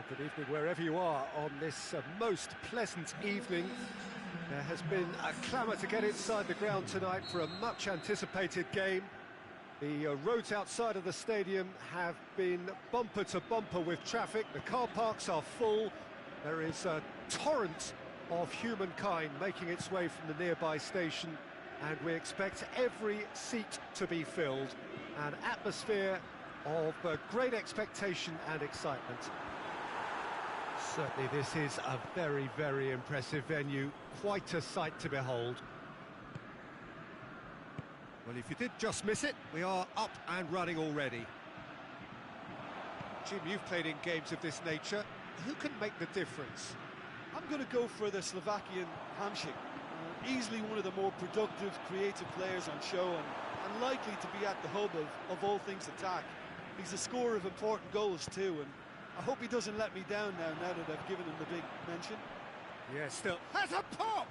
Good evening wherever you are on this most pleasant evening. There has been a clamour to get inside the ground tonight for a much anticipated game. The roads outside of the stadium have been bumper to bumper with traffic. The car parks are full. There is a torrent of humankind making its way from the nearby station, and we expect every seat to be filled. An atmosphere of great expectation and excitement. Certainly this is a very, very impressive venue, quite a sight to behold. Well, if you did just miss it, we are up and running already. Jim, you've played in games of this nature. Who can make the difference? I'm going to go for the Slovakian Hamšík. Easily one of the more productive, creative players on show, and likely to be at the hub of all things attack. He's a scorer of important goals too, and I hope he doesn't let me down now that I've given him the big mention. Yeah, still has a pop!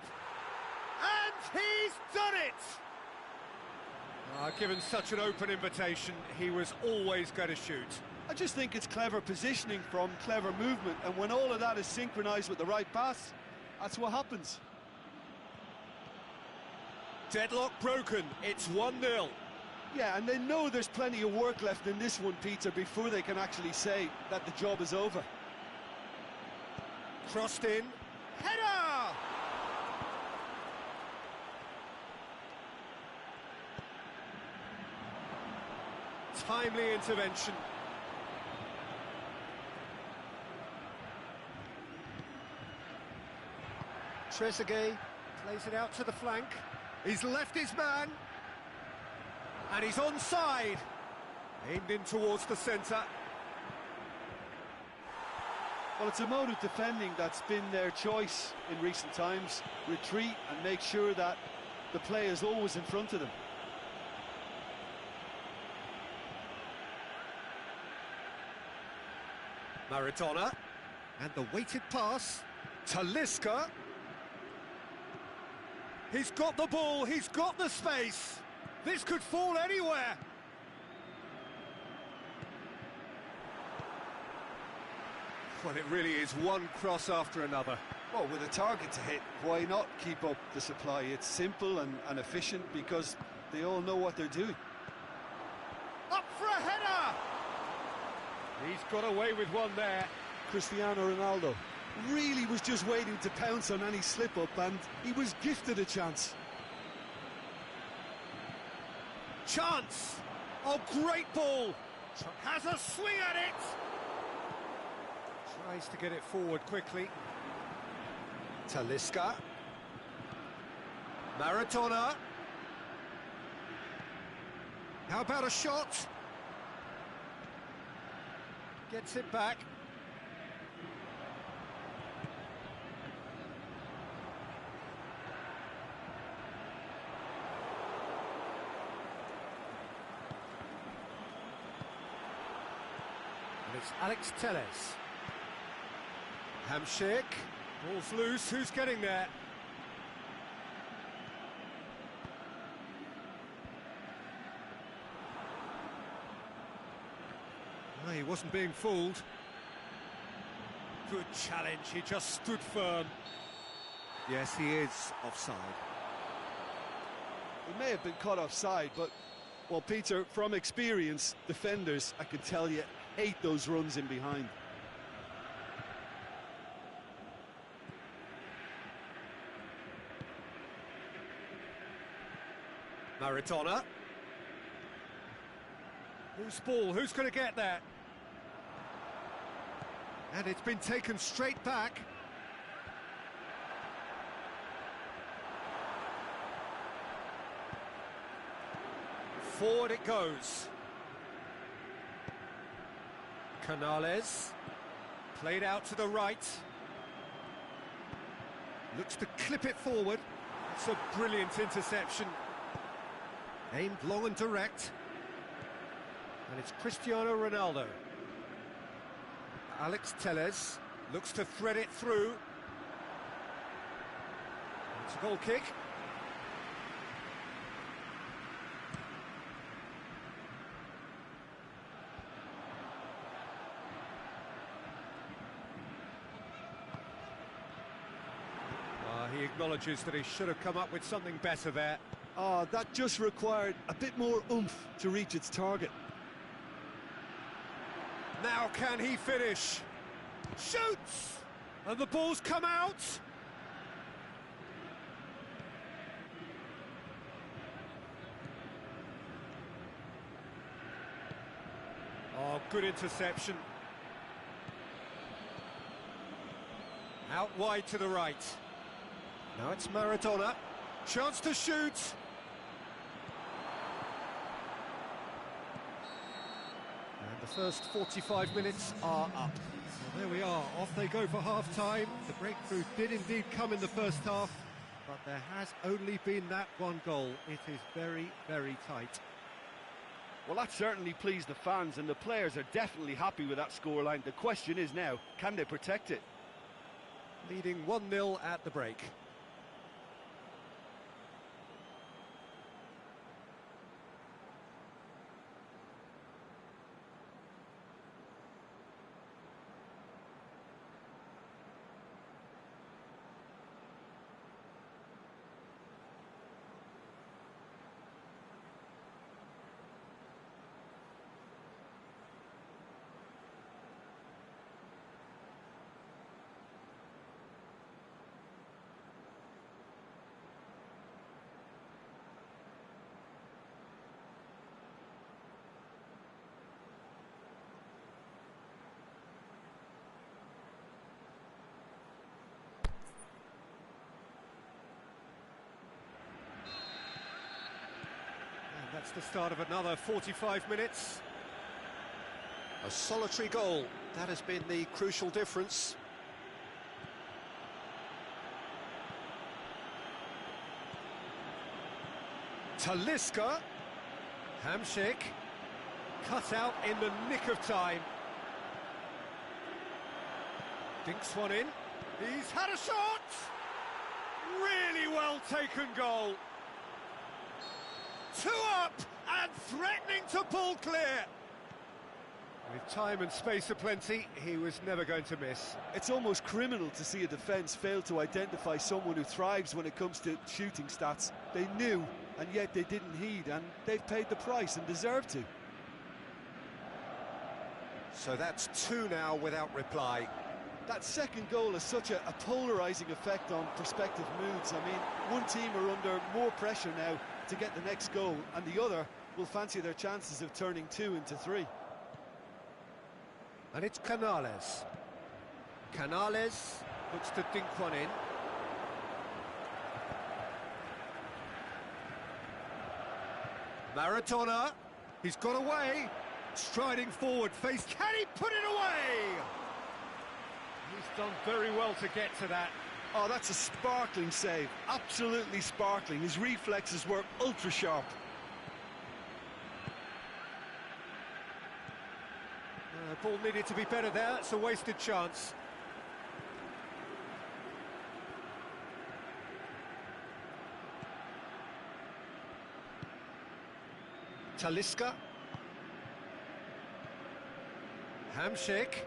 And he's done it! Given such an open invitation, he was always going to shoot. I just think it's clever positioning from clever movement, and when all of that is synchronised with the right pass, that's what happens. Deadlock broken, it's 1-0. Yeah, and they know there's plenty of work left in this one, Peter, before they can actually say that the job is over. Crossed in, header! Timely intervention. Trezeguet plays it out to the flank. He's left his man. And he's onside. Aimed in towards the centre. Well, it's a mode of defending that's been their choice in recent times. Retreat and make sure that the play is always in front of them. Maradona. And the weighted pass. Talisca. He's got the ball, he's got the space. This could fall anywhere. Well, it really is one cross after another. Well, with a target to hit, why not keep up the supply? It's simple and efficient because they all know what they're doing. Up for a header! He's got away with one there. Cristiano Ronaldo really was just waiting to pounce on any slip-up, and he was gifted a chance. Chance! Oh, great ball! Has a swing at it! Tries to get it forward quickly. Talisca. Maradona. How about a shot? Gets it back. It's Alex Telles. Hamšík. Ball's loose. Who's getting there? No, he wasn't being fooled. Good challenge. He just stood firm. Yes, he is offside. He may have been caught offside, but, well, Peter, from experience, defenders, I can tell you, hate those runs in behind. Maradona. Whose ball? Who's going to get that? And it's been taken straight back. Forward it goes. Canales, played out to the right. Looks to clip it forward. It's a brilliant interception. Aimed long and direct. And it's Cristiano Ronaldo. Alex Telles looks to thread it through. It's a goal kick. acknowledges that he should have come up with something better there. Oh, that just required a bit more oomph to reach its target. Now can he finish? Shoots! And the ball's come out! Oh, good interception. Out wide to the right. Now it's Maradona. Chance to shoot. And the first 45 minutes are up. Well, there we are, off they go for half-time. The breakthrough did indeed come in the first half, but there has only been that one goal. It is very, very tight. Well, that certainly pleased the fans, and the players are definitely happy with that scoreline. The question is now, can they protect it? Leading 1-0 at the break. That's the start of another 45 minutes. A solitary goal, that has been the crucial difference. Talisca. Hamšík. Cut out in the nick of time. Dinks one in. He's had a shot! Really well taken goal. 2 up and threatening to pull clear. With time and space aplenty, he was never going to miss. It's almost criminal to see a defence fail to identify someone who thrives when it comes to shooting stats. They knew, and yet they didn't heed, and they've paid the price and deserve to. So that's 2 now without reply. That second goal has such a polarising effect on prospective moods. I mean, one team are under more pressure now to get the next goal, and the other will fancy their chances of turning 2 into 3. And it's Canales. Canales looks to dink one in. Maradona, he's got away. Striding forward, face, can he put it away? He's done very well to get to that. Oh, that's a sparkling save, absolutely sparkling. His reflexes were ultra sharp. Ball needed to be better there, it's a wasted chance. Talisca. Hamšík.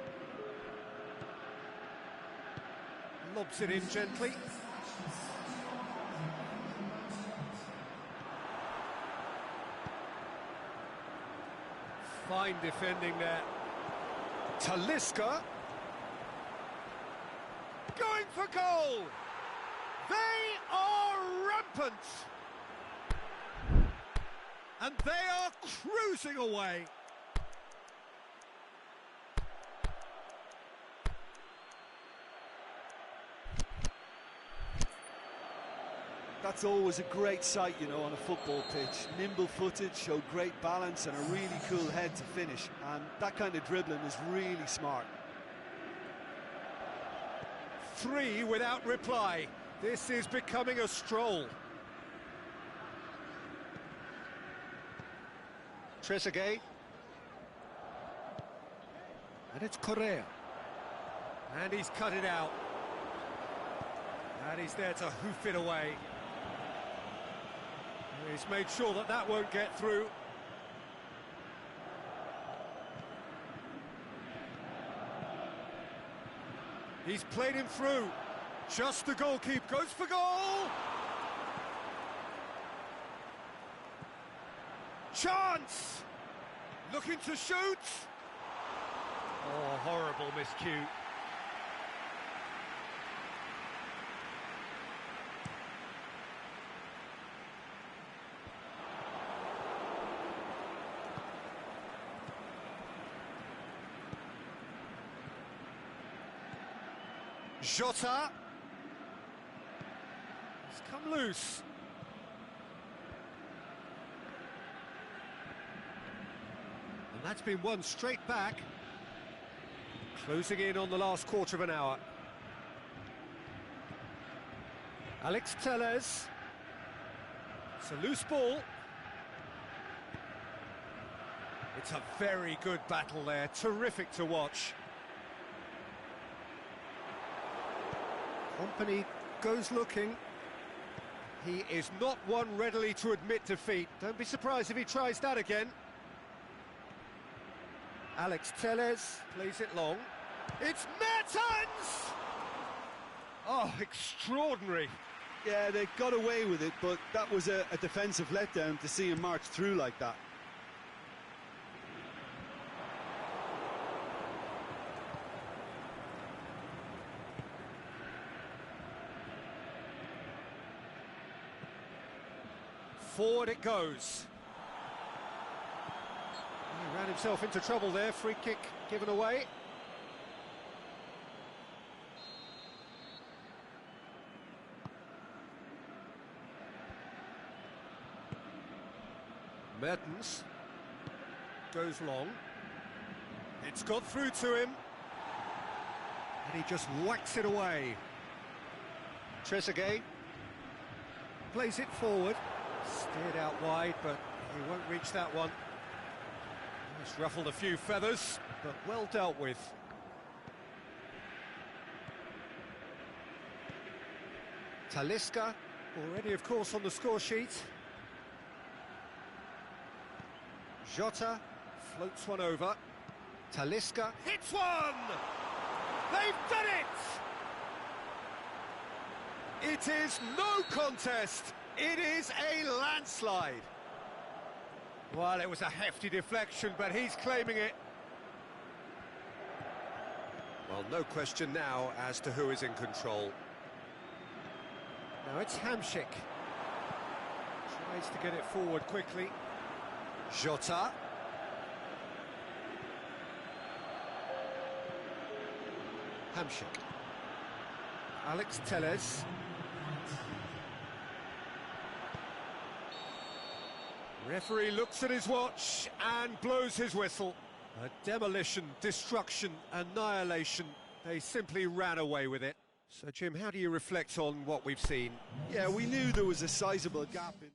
Lobs it in gently. Fine defending there. Talisca. Going for goal. They are rampant. And they are cruising away. That's always a great sight, you know, on a football pitch. Nimble-footed, showed great balance and a really cool head to finish. And that kind of dribbling is really smart. 3 without reply. This is becoming a stroll. Trezeguet. And it's Correa. And he's cut it out. And he's there to hoof it away. He's made sure that that won't get through. He's played him through. Just the goalkeeper goes for goal! Chance! Looking to shoot! Oh, horrible miscue. Jota. It's come loose. And that's been won straight back. Closing in on the last quarter of an hour. Alex Telles. It's a loose ball. It's a very good battle there, terrific to watch. Company goes looking. He is not one readily to admit defeat. Don't be surprised if he tries that again. Alex Telles plays it long. It's Mertens! Oh, extraordinary. Yeah, they got away with it, but that was a defensive letdown to see him march through like that. Forward it goes. He ran himself into trouble there. Free kick given away. Mertens goes long. It's got through to him. And he just whacks it away. Trezeguet plays it forward. Steered out wide, but he won't reach that one. It's ruffled a few feathers, but well dealt with. Talisca, already of course on the score sheet. Jota floats one over. Talisca hits one! They've done it! It is no contest! It is a landslide. Well, it was a hefty deflection, but he's claiming it. Well, no question now as to who is in control. Now it's Hamšík. Tries to get it forward quickly. Jota. Hamšík. Alex Telles. Referee looks at his watch and blows his whistle. A demolition, destruction, annihilation. They simply ran away with it. So, Jim, how do you reflect on what we've seen? Yeah, we knew there was a sizable gap in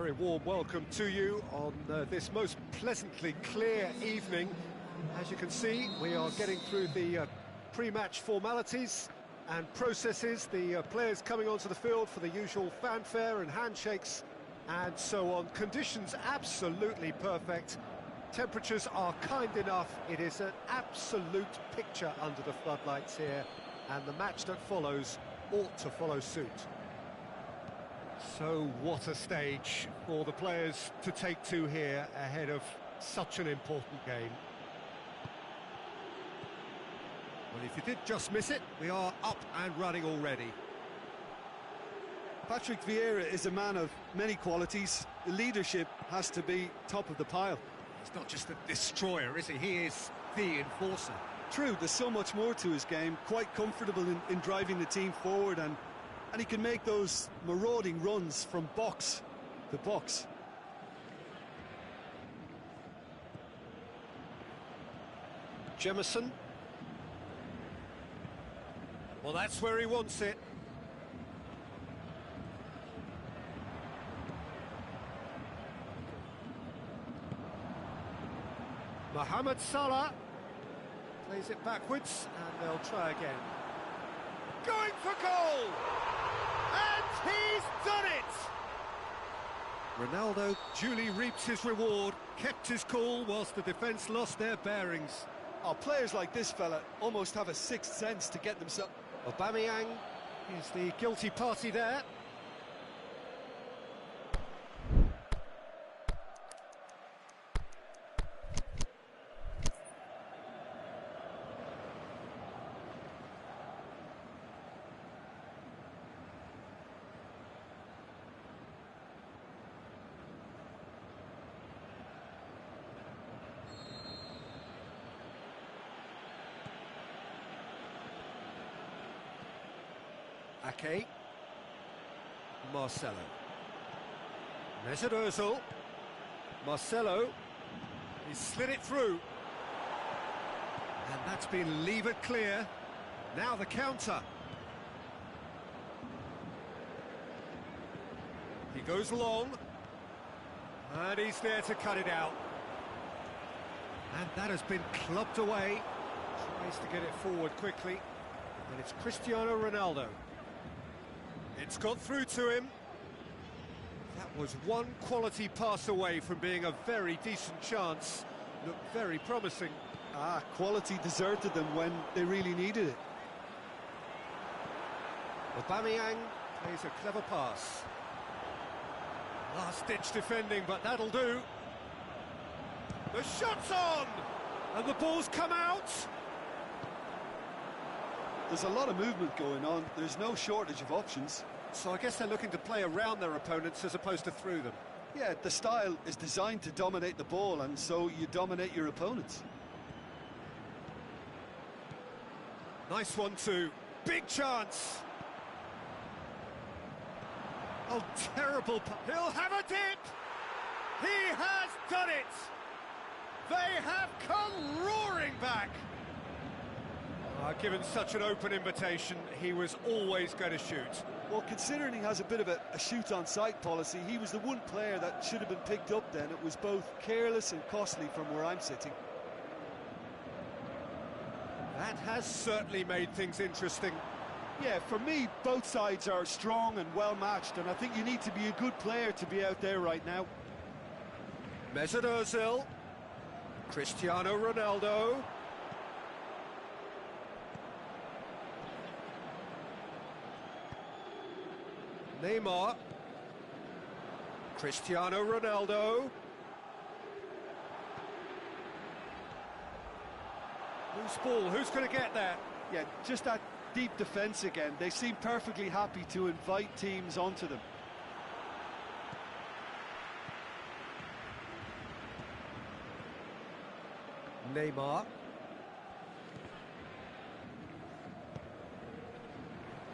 very warm welcome to you on this most pleasantly clear evening. As you can see, we are getting through the pre-match formalities and processes, the players coming onto the field for the usual fanfare and handshakes and so on. Conditions absolutely perfect. Temperatures are kind enough. It is an absolute picture under the floodlights here, and the match that follows ought to follow suit. So what a stage for the players to take to here ahead of such an important game. Well, if you did just miss it, we are up and running already. Patrick Vieira is a man of many qualities. The leadership has to be top of the pile. He's not just a destroyer, is he? He is the enforcer. True, there's so much more to his game. Quite comfortable in driving the team forward, and he can make those marauding runs from box to box. Jemison. Well, that's where he wants it. Mohamed Salah plays it backwards, and they'll try again. Going for goal! And he's done it! Ronaldo duly reaps his reward, kept his cool whilst the defence lost their bearings. Oh, players like this fella almost have a sixth sense to get themselves... Aubameyang is the guilty party there. Ake, Marcelo, Mesut Ozil, Marcelo, he's slid it through, and that's been levered clear. Now the counter. He goes long, and he's there to cut it out. And that has been clubbed away. Tries to get it forward quickly, and it's Cristiano Ronaldo. It's got through to him. That was one quality pass away from being a very decent chance. Looked very promising. Quality deserted them when they really needed it. Aubameyang plays a clever pass. Last-ditch defending, but that'll do. The shot's on! And the ball's come out! There's a lot of movement going on. There's no shortage of options. So I guess they're looking to play around their opponents as opposed to through them. Yeah, the style is designed to dominate the ball, and so you dominate your opponents. Nice one too. Big chance. Oh, terrible. He'll have a dip. He has done it. They have come roaring back. Given such an open invitation, he was always going to shoot. Well, considering he has a bit of a shoot-on-sight policy, he was the one player that should have been picked up then. It was both careless and costly from where I'm sitting. That has certainly made things interesting. Yeah, for me, both sides are strong and well-matched, and I think you need to be a good player to be out there right now. Mesut Ozil, Cristiano Ronaldo. Neymar, Cristiano Ronaldo. Loose ball, who's going to get there? Yeah, just that deep defence again. They seem perfectly happy to invite teams onto them. Neymar.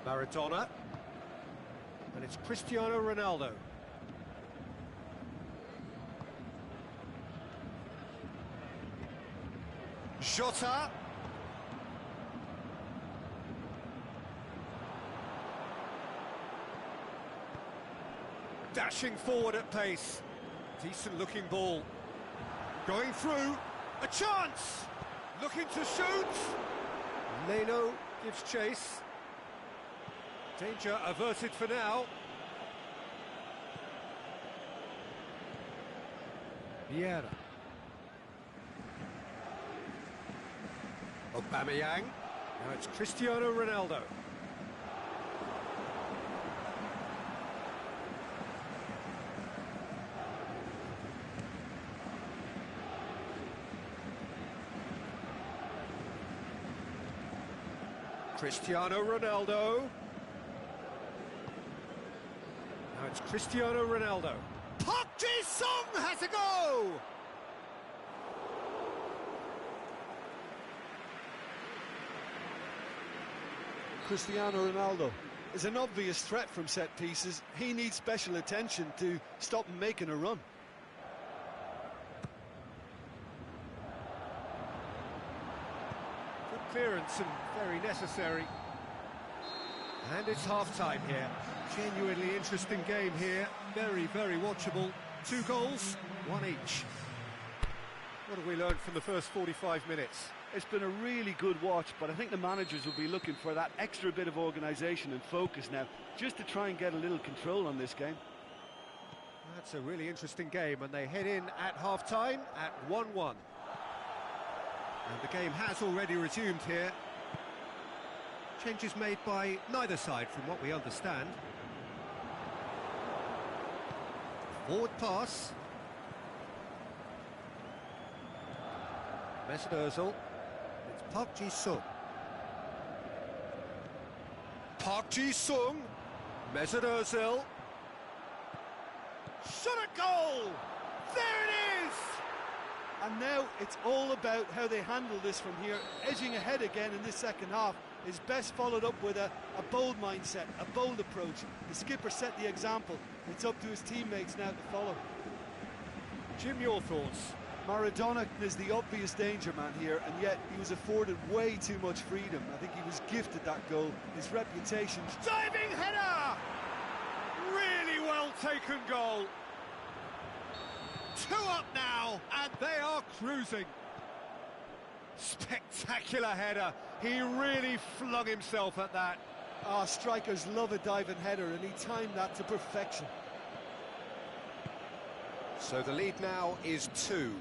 Maradona. And it's Cristiano Ronaldo. Jota. Dashing forward at pace. Decent looking ball. Going through. A chance! Looking to shoot. Leno gives chase. Danger averted for now. Vieira. Aubameyang. Now it's Cristiano Ronaldo. Cristiano Ronaldo. Now it's Cristiano Ronaldo. Park Ji-sung has a go! Cristiano Ronaldo is an obvious threat from set pieces. He needs special attention to stop him making a run. Good clearance and very necessary. And it's half-time here. Genuinely interesting game here. Very, very watchable. 2 goals, 1 each. What have we learned from the first 45 minutes? It's been a really good watch, but I think the managers will be looking for that extra bit of organisation and focus now, just to try and get a little control on this game. That's a really interesting game, and they head in at half-time at 1-1. And the game has already resumed here. Changes made by neither side, from what we understand. Forward pass. Mesut Ozil. It's Park Ji-sung. Park Ji-sung. Mesut Ozil. Shot at goal! There it is! And now it's all about how they handle this from here. Edging ahead again in this second half is best followed up with a bold mindset, a bold approach. The skipper set the example. It's up to his teammates now to follow. Jim, your thoughts? Maradona is the obvious danger man here, and yet he was afforded way too much freedom. I think he was gifted that goal. His reputation... Diving header! Really well taken goal. 2 up now, and they are cruising. Spectacular header. He really flung himself at that. Ah, strikers love a diving header, and he timed that to perfection. So the lead now is 2.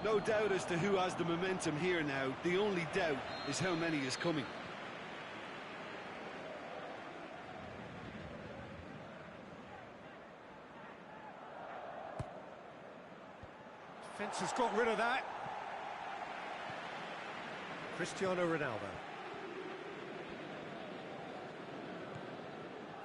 No doubt as to who has the momentum here now. The only doubt is how many is coming. Defence has got rid of that. Cristiano Ronaldo.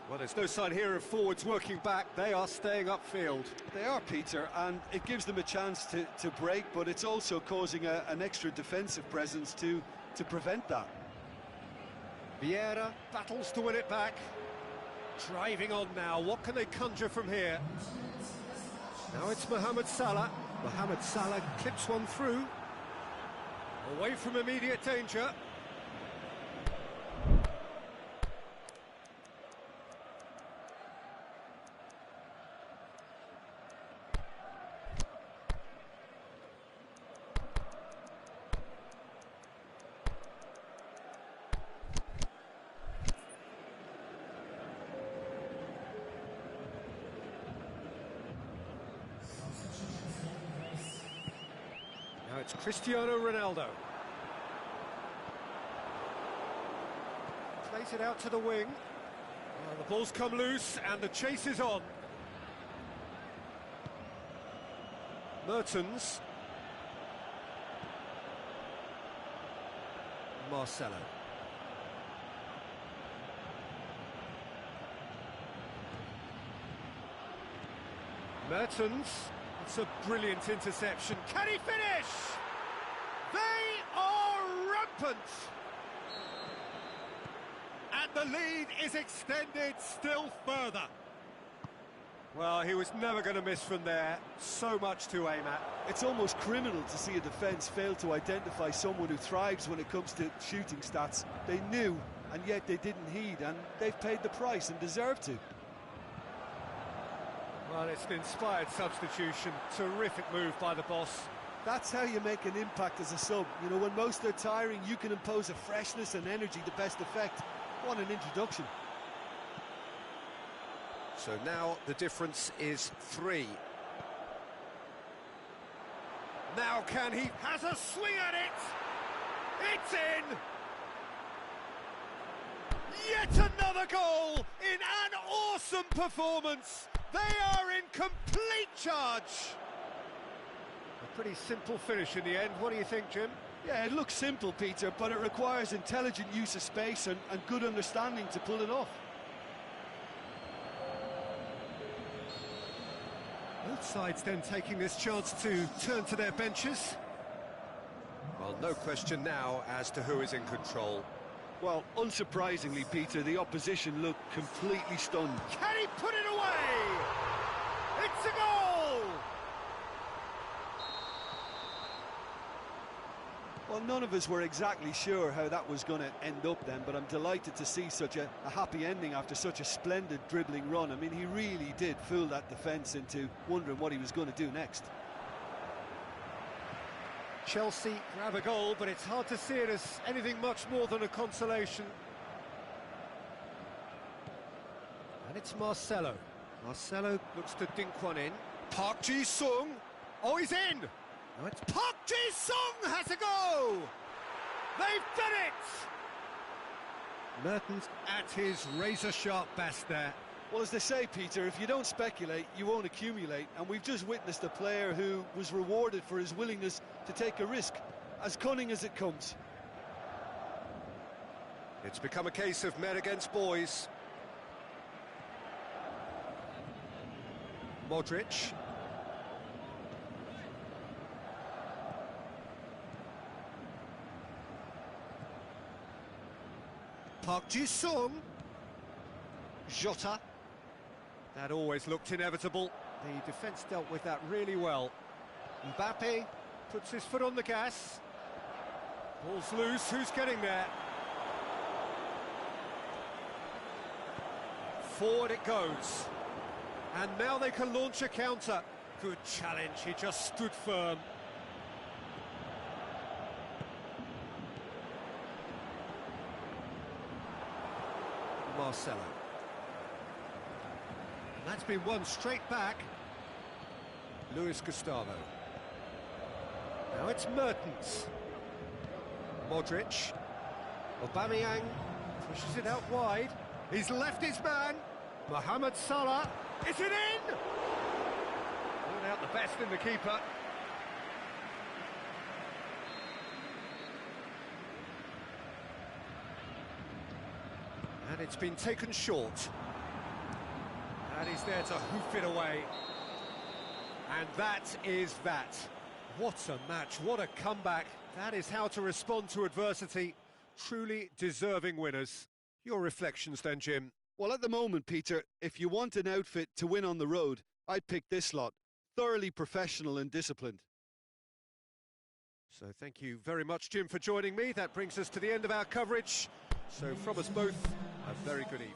Well, there's no sign here of forwards working back. They are staying upfield. They are, Peter, and it gives them a chance to break, but it's also causing an extra defensive presence to prevent that. Vieira battles to win it back. Driving on now. What can they conjure from here? Now it's Mohamed Salah. Mohamed Salah clips one through. Away from immediate danger. Now it's Cristiano Ronaldo. Plays it out to the wing. Well, the ball's come loose and the chase is on. Mertens. Marcelo. Mertens. It's a brilliant interception. Can he finish? They are rampant. And the lead is extended still further. Well, he was never going to miss from there. So much to aim at. It's almost criminal to see a defence fail to identify someone who thrives when it comes to shooting stats. They knew, and yet they didn't heed, and they've paid the price and deserve to. Well, it's an inspired substitution. Terrific move by the boss. That's how you make an impact as a sub. You know, when most are tiring, you can impose a freshness and energy to best effect. What an introduction. So now the difference is 3. Now can he... has a swing at it! It's in! Yet another goal in an awesome performance! They are in complete charge! A pretty simple finish in the end. What do you think, Jim? Yeah, it looks simple, Peter, but it requires intelligent use of space and good understanding to pull it off. Both sides then taking this chance to turn to their benches. Well, no question now as to who is in control. Well, unsurprisingly, Peter, the opposition look completely stunned. Can he put it away? It's a goal! Well, none of us were exactly sure how that was going to end up then, but I'm delighted to see such a happy ending after such a splendid dribbling run. I mean, he really did fool that defence into wondering what he was going to do next. Chelsea grab a goal, but it's hard to see it as anything much more than a consolation. And it's Marcelo. Marcelo looks to dink one in. Park Ji-sung. Oh, he's in! Now it's Park Ji-sung has a go! They've done it! Mertens at his razor-sharp best there. Well, as they say, Peter, if you don't speculate, you won't accumulate. And we've just witnessed a player who was rewarded for his willingness to take a risk, as cunning as it comes. It's become a case of men against boys. Modric. Park Ji-sung. Jota. That always looked inevitable. The defence dealt with that really well. Mbappe puts his foot on the gas. Ball's loose, who's getting there? Forward it goes. And now they can launch a counter. Good challenge, he just stood firm. Marcelo. And that's been won straight back. Luis Gustavo. Now it's Mertens. Modric. Aubameyang pushes it out wide. He's left his man. Mohamed Salah. Is it in? Brought out the best in the keeper. And it's been taken short. And he's there to hoof it away. And that is that. What a match, what a comeback. That is how to respond to adversity. Truly deserving winners. Your reflections then, Jim? Well, at the moment, Peter, if you want an outfit to win on the road, I'd pick this lot. Thoroughly professional and disciplined. So thank you very much, Jim, for joining me. That brings us to the end of our coverage. So from us both, a very good evening.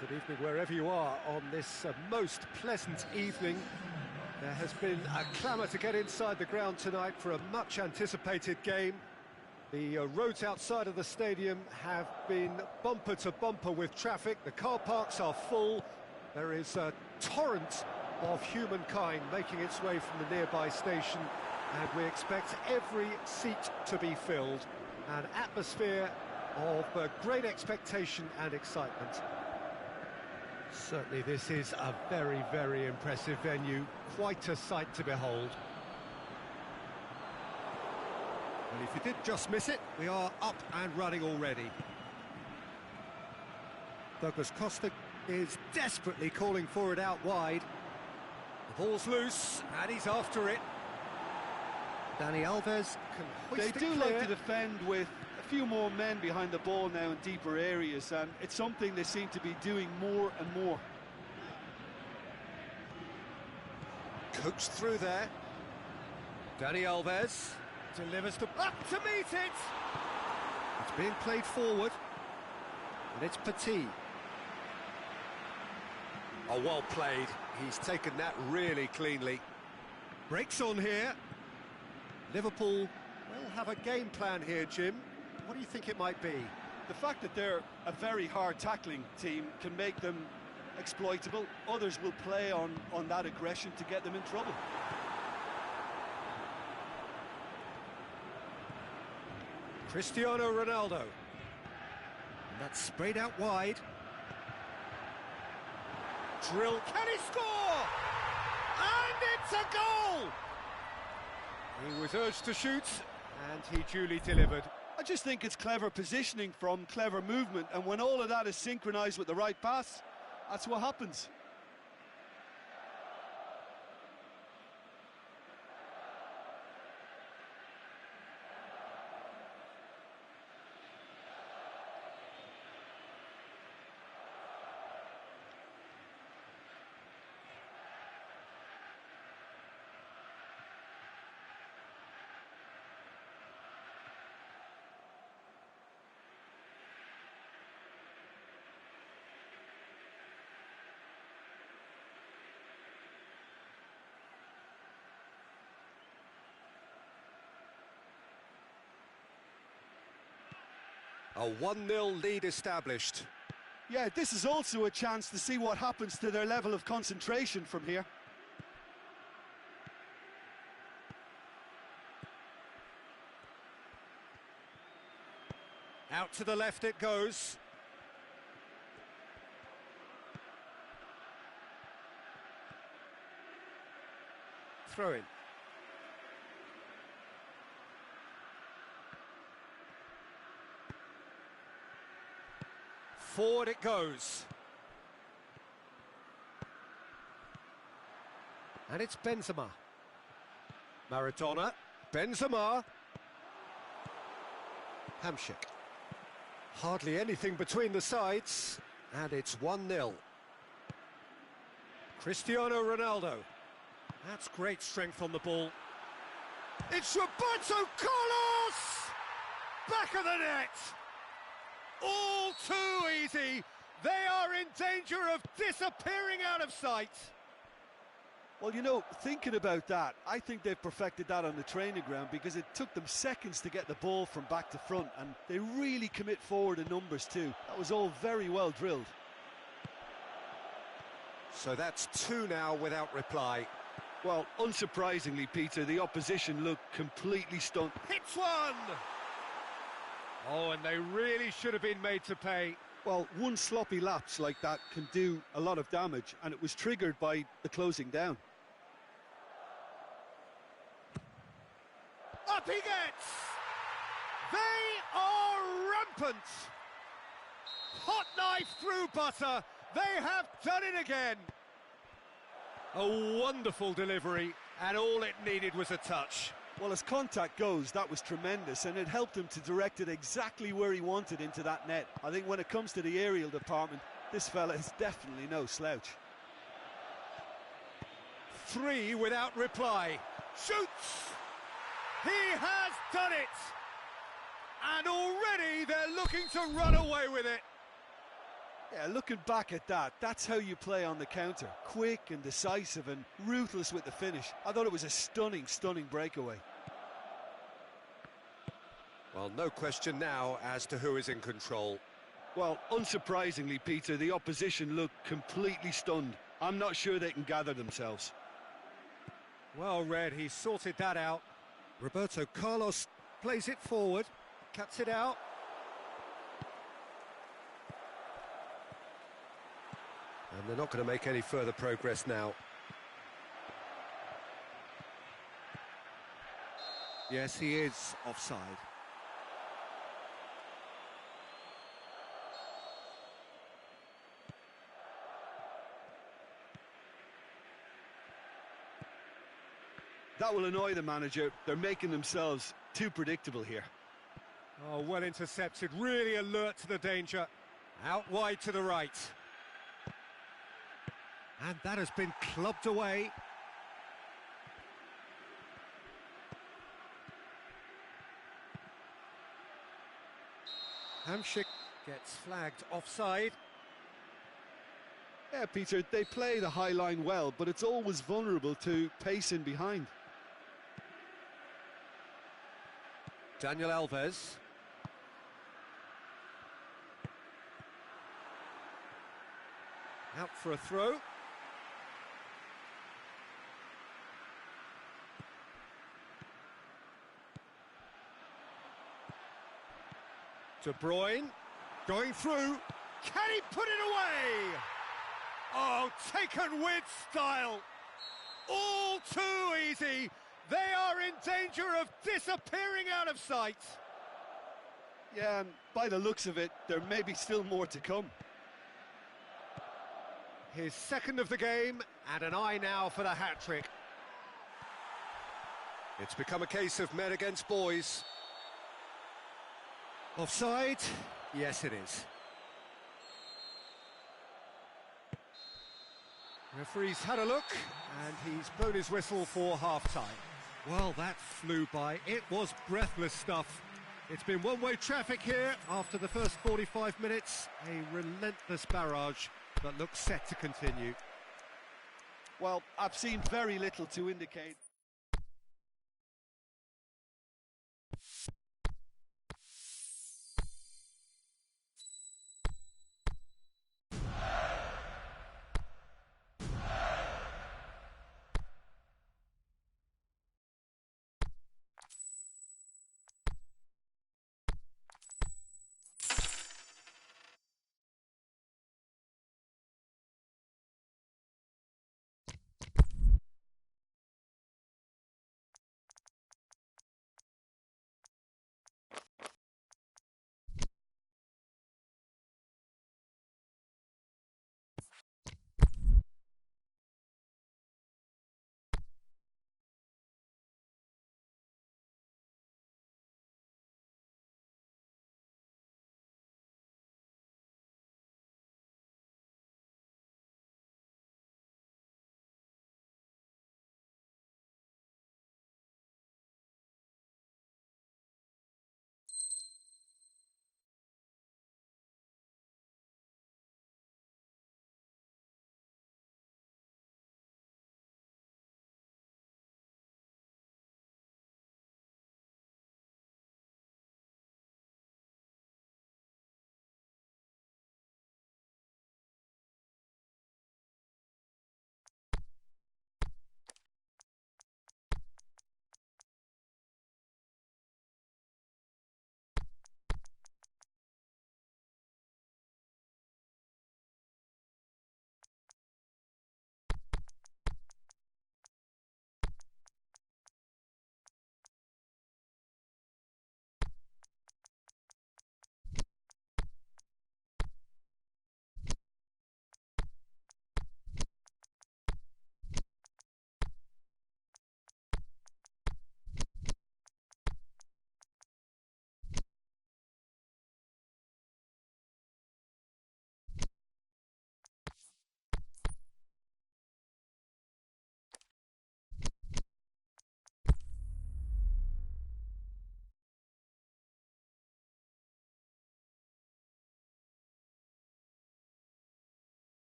Good evening wherever you are on this most pleasant evening. There has been a clamour to get inside the ground tonight for a much anticipated game. The roads outside of the stadium have been bumper to bumper with traffic. The car parks are full. There is a torrent of humankind making its way from the nearby station, and we expect every seat to be filled. An atmosphere of great expectation and excitement. Certainly this is a very, very impressive venue, quite a sight to behold. Well, if you did just miss it, we are up and running already. Douglas Costa is desperately calling for it out wide. The ball's loose, and he's after it. Dani Alves can hoist it clear. They do like to defend with a few more men behind the ball now in deeper areas, and it's something they seem to be doing more and more. Coached through there. Dani Alves delivers up to meet it. It's being played forward, and it's Petit. Oh, well played. He's taken that really cleanly. Breaks on here. Liverpool will have a game plan here, Jim. What do you think it might be? The fact that they're a very hard tackling team can make them exploitable. Others will play on that aggression to get them in trouble. Cristiano Ronaldo. And that's sprayed out wide. Drill. Can he score? And it's a goal! He was urged to shoot, and he duly delivered. I just think it's clever positioning from clever movement, and when all of that is synchronised with the right pass, that's what happens. A 1-0 lead established. Yeah, this is also a chance to see what happens to their level of concentration from here. Out to the left it goes. Throw in. Forward it goes. And it's Benzema. Maradona. Benzema. Hamsik. Hardly anything between the sides. And it's 1-0. Cristiano Ronaldo. That's great strength on the ball. It's Roberto Carlos! Back of the net! All too easy. They are in danger of disappearing out of sight. Well, you know, thinking about that, I think they've perfected that on the training ground, because it took them seconds to get the ball from back to front, and they really commit forward in numbers too. That was all very well drilled. So that's 2 now without reply. Well, unsurprisingly, Peter, the opposition looked completely stunned. Hits one! Oh, and they really should have been made to pay. Well, one sloppy lapse like that can do a lot of damage, and it was triggered by the closing down. Up he gets! They are rampant! Hot knife through butter. They have done it again. A wonderful delivery, and all it needed was a touch. Well, as contact goes, that was tremendous, and it helped him to direct it exactly where he wanted, into that net. I think when it comes to the aerial department, this fella is definitely no slouch. 3 without reply. Shoots! He has done it! And already they're looking to run away with it. Yeah, looking back at that, that's how you play on the counter. Quick and decisive and ruthless with the finish. I thought it was a stunning, stunning breakaway. Well, no question now as to who is in control. Well, unsurprisingly, Peter, the opposition looked completely stunned. I'm not sure they can gather themselves. Well read, he sorted that out. Roberto Carlos plays it forward, cuts it out. And they're not going to make any further progress now. Yes, he is offside. That will annoy the manager. They're making themselves too predictable here. Oh, well intercepted, really alert to the danger. Out wide to the right. And that has been clubbed away. Hamsik gets flagged offside. Yeah, Peter, they play the high line well, but it's always vulnerable to pace in behind. Daniel Alves. Out for a throw. De Bruyne going through. Can he put it away? Oh, taken with style. All too easy. They are in danger of disappearing out of sight. Yeah, and by the looks of it, there may be still more to come. His second of the game, and an eye now for the hat-trick. It's become a case of men against boys. Offside? Yes, it is. Referee's had a look, and he's blown his whistle for half-time. Well, that flew by. It was breathless stuff. It's been one-way traffic here after the first 45 minutes. A relentless barrage that looks set to continue. Well, I've seen very little to indicate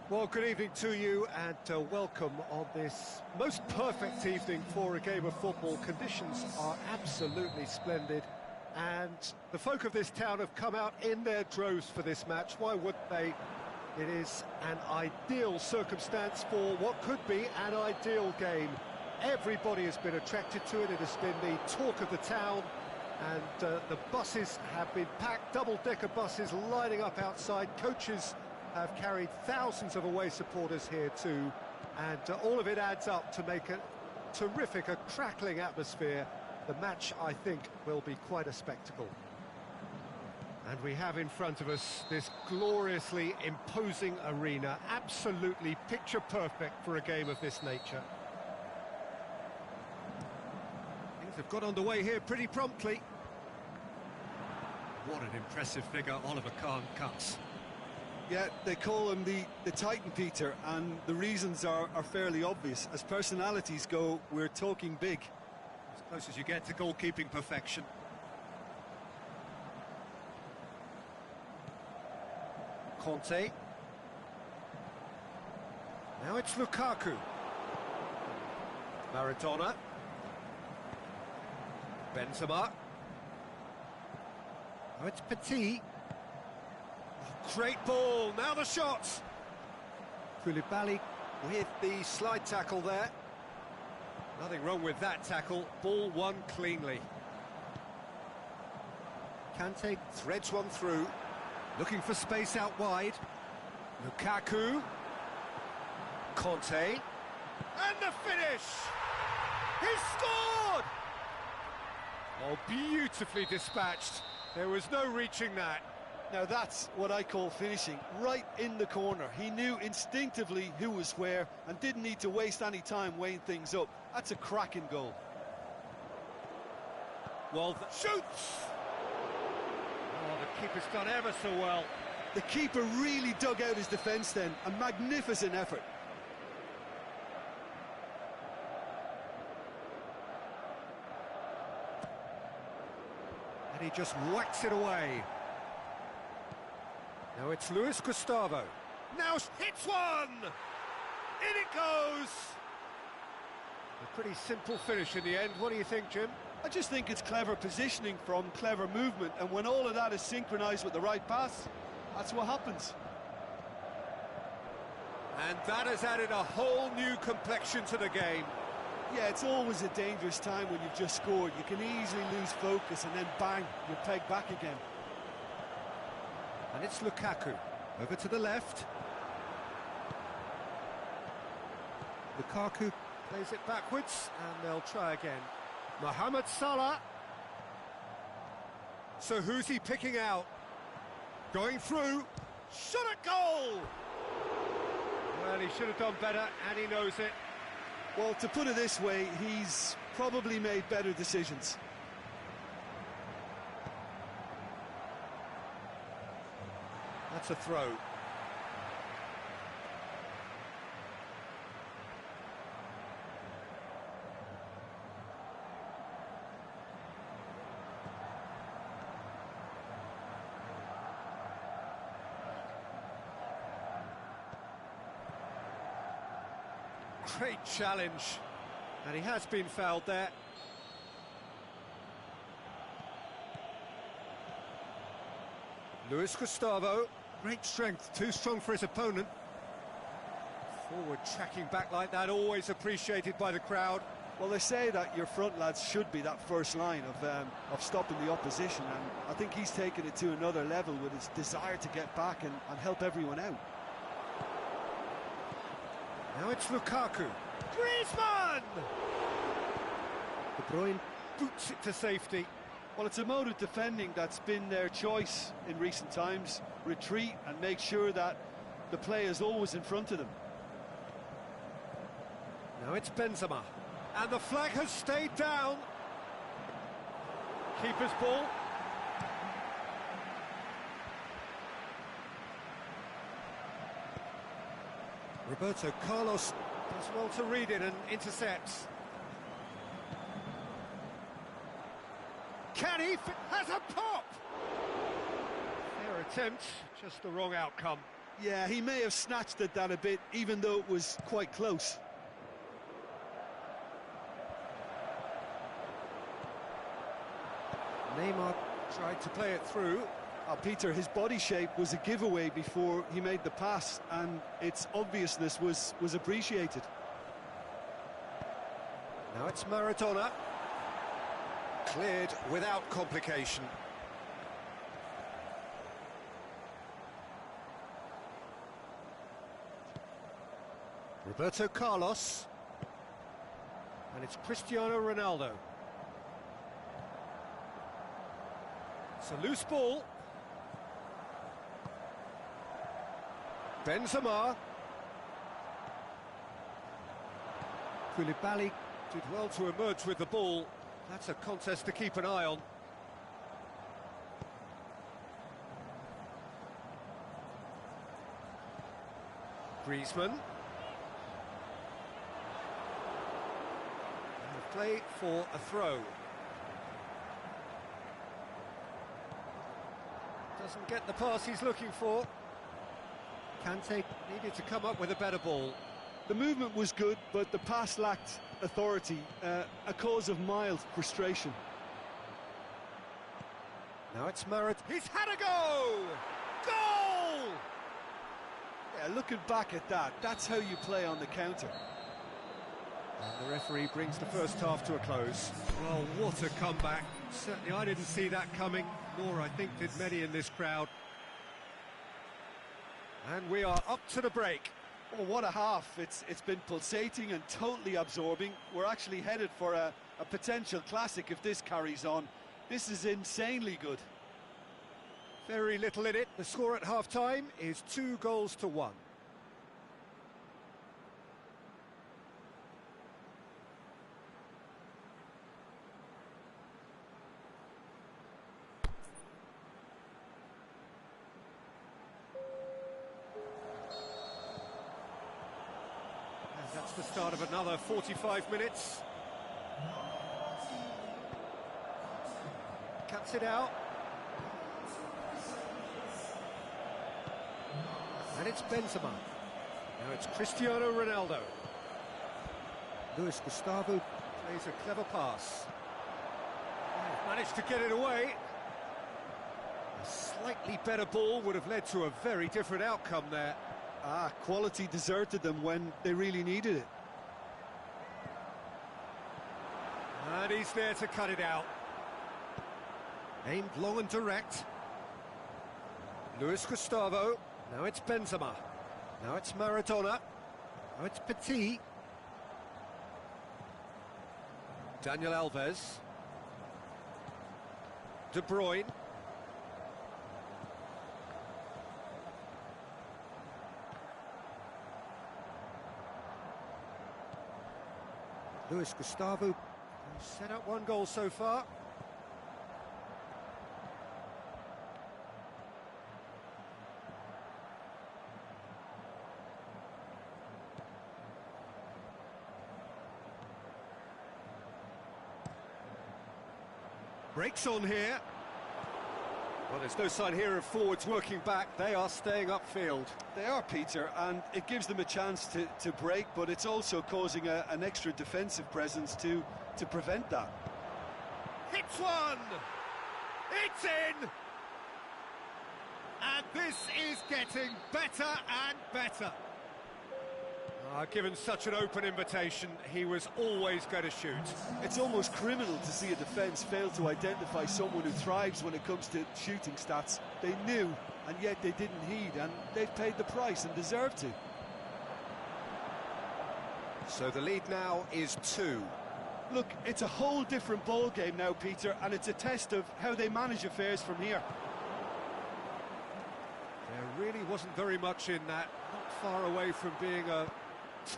Well, good evening to you and welcome on this most perfect evening for a game of football. Conditions are absolutely splendid and the folk of this town have come out in their droves for this match. Why wouldn't they? It is an ideal circumstance for what could be an ideal game. Everybody has been attracted to it. It has been the talk of the town and the buses have been packed, double-decker buses lining up outside. Coaches have carried thousands of away supporters here too, and all of it adds up to make a terrific, a crackling atmosphere. The match, I think, will be quite a spectacle. And we have in front of us this gloriously imposing arena, absolutely picture perfect for a game of this nature. Things have got underway here pretty promptly. What an impressive figure Oliver Kahn cuts. Yeah, they call him the Titan, Peter, and the reasons are fairly obvious. As personalities go, we're talking big. As close as you get to goalkeeping perfection. Conte. Now it's Lukaku. Maradona. Benzema. Now it's Petit. Great ball, now the shots. Koulibaly with the slide tackle there. Nothing wrong with that tackle, ball won cleanly. Kante threads one through, looking for space out wide. Lukaku. Conte. And the finish! He scored! Oh, beautifully dispatched. There was no reaching that. Now that's what I call finishing, right in the corner. He knew instinctively who was where and didn't need to waste any time weighing things up. That's a cracking goal. Well, shoots! Oh, the keeper's done ever so well. The keeper really dug out his defence then, a magnificent effort. And he just whacks it away. Now it's Luis Gustavo. Now hits one! In it goes! A pretty simple finish in the end. What do you think, Jim? I just think it's clever positioning from clever movement, and when all of that is synchronised with the right pass, that's what happens. And that has added a whole new complexion to the game. Yeah, it's always a dangerous time when you've just scored. You can easily lose focus and then bang, you're pegged back again. And it's Lukaku, over to the left. Lukaku plays it backwards, and they'll try again. Mohamed Salah. So who's he picking out? Going through. Shot at goal! Well, he should have done better, and he knows it. Well, to put it this way, he's probably made better decisions. That's a throw. Great challenge. And he has been fouled there. Luis Gustavo. Great strength, too strong for his opponent. Forward tracking back like that, always appreciated by the crowd. Well, they say that your front lads should be that first line of stopping the opposition, and I think he's taken it to another level with his desire to get back and help everyone out. Now it's Lukaku. Griezmann! De Bruyne boots it to safety. Well, it's a mode of defending that's been their choice in recent times. Retreat and make sure that the play is always in front of them. Now it's Benzema. And the flag has stayed down. Keeper's ball. Roberto Carlos does well to read it and intercepts. Can he? Has a pop! Fair attempt, just the wrong outcome. Yeah, he may have snatched at that a bit, even though it was quite close. Neymar tried to play it through. Peter, his body shape was a giveaway before he made the pass, and its obviousness was appreciated. Now it's Maradona. Cleared without complication. Roberto Carlos. And it's Cristiano Ronaldo. It's a loose ball. Benzema. Koulibaly did well to emerge with the ball. That's a contest to keep an eye on. Griezmann. And the play for a throw. Doesn't get the pass he's looking for. Kante needed to come up with a better ball. The movement was good, but the pass lacked authority, a cause of mild frustration. Now it's Maradona. He's had a go! Goal! Yeah, looking back at that, that's how you play on the counter. And the referee brings the first half to a close. Well, what a comeback. Certainly I didn't see that coming, nor I think did many in this crowd. And we are up to the break. Oh, what a half. It's been pulsating and totally absorbing. We're actually headed for a potential classic if this carries on. This is insanely good. Very little in it. The score at half-time is 2-1. That's the start of another 45 minutes. Cuts it out. And it's Benzema. Now it's Cristiano Ronaldo. Luis Gustavo plays a clever pass. Managed to get it away. A slightly better ball would have led to a very different outcome there. Quality deserted them when they really needed it. And he's there to cut it out. Aimed long and direct. Luis Gustavo. Now it's Benzema. Now it's Maradona. Now it's Petit. Daniel Alves. De Bruyne. Luis Gustavo set up one goal so far. Breaks on here. Well, there's no sign here of forwards working back. They are staying upfield. They are, Peter, and it gives them a chance to break, but it's also causing an extra defensive presence to prevent that. Hits one! It's in! And this is getting better and better. Given such an open invitation, he was always going to shoot. It's almost criminal to see a defence fail to identify someone who thrives when it comes to shooting stats. They knew, and yet they didn't heed, and they've paid the price and deserve to. So the lead now is 2. Look, it's a whole different ball game now, Peter, and it's a test of how they manage affairs from here. There really wasn't very much in that, not far away from being a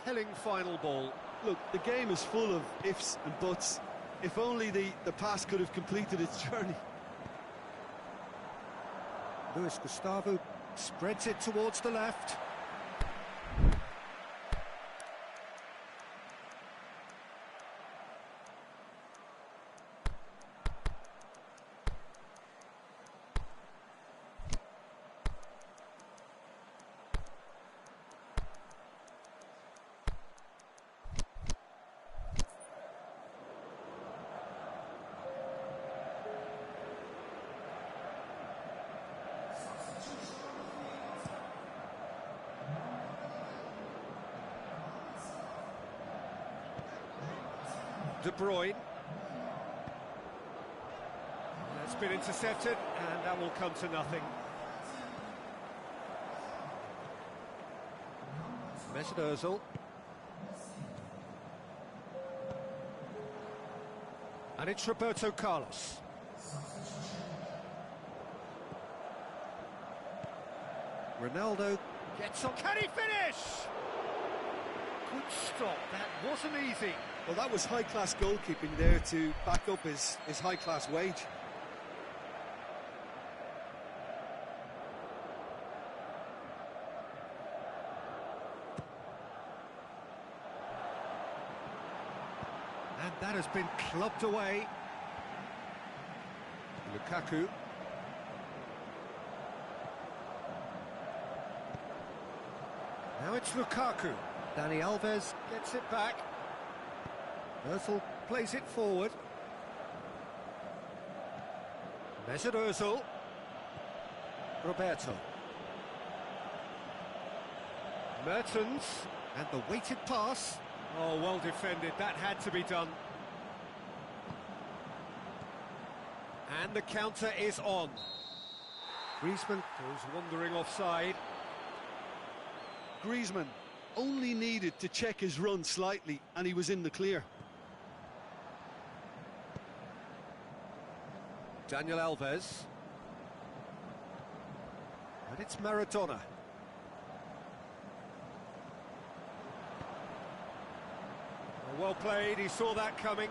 telling final ball. Look, the game is full of ifs and buts. If only the pass could have completed its journey. Luis Gustavo spreads it towards the left. De Bruyne. It's been intercepted, and that will come to nothing. Mesut Ozil. And it's Roberto Carlos. Ronaldo gets on. Can he finish? Good stop. That wasn't easy. Well, that was high-class goalkeeping there to back up his high-class wage. And that has been clubbed away. Lukaku. Now it's Lukaku. Dani Alves gets it back. Ozil plays it forward. Mesut Ozil. Roberto. Mertens. And the weighted pass. Oh, well defended. That had to be done. And the counter is on. Griezmann goes wandering offside. Griezmann only needed to check his run slightly and he was in the clear. Daniel Alves. And it's Maradona. Well played, he saw that coming.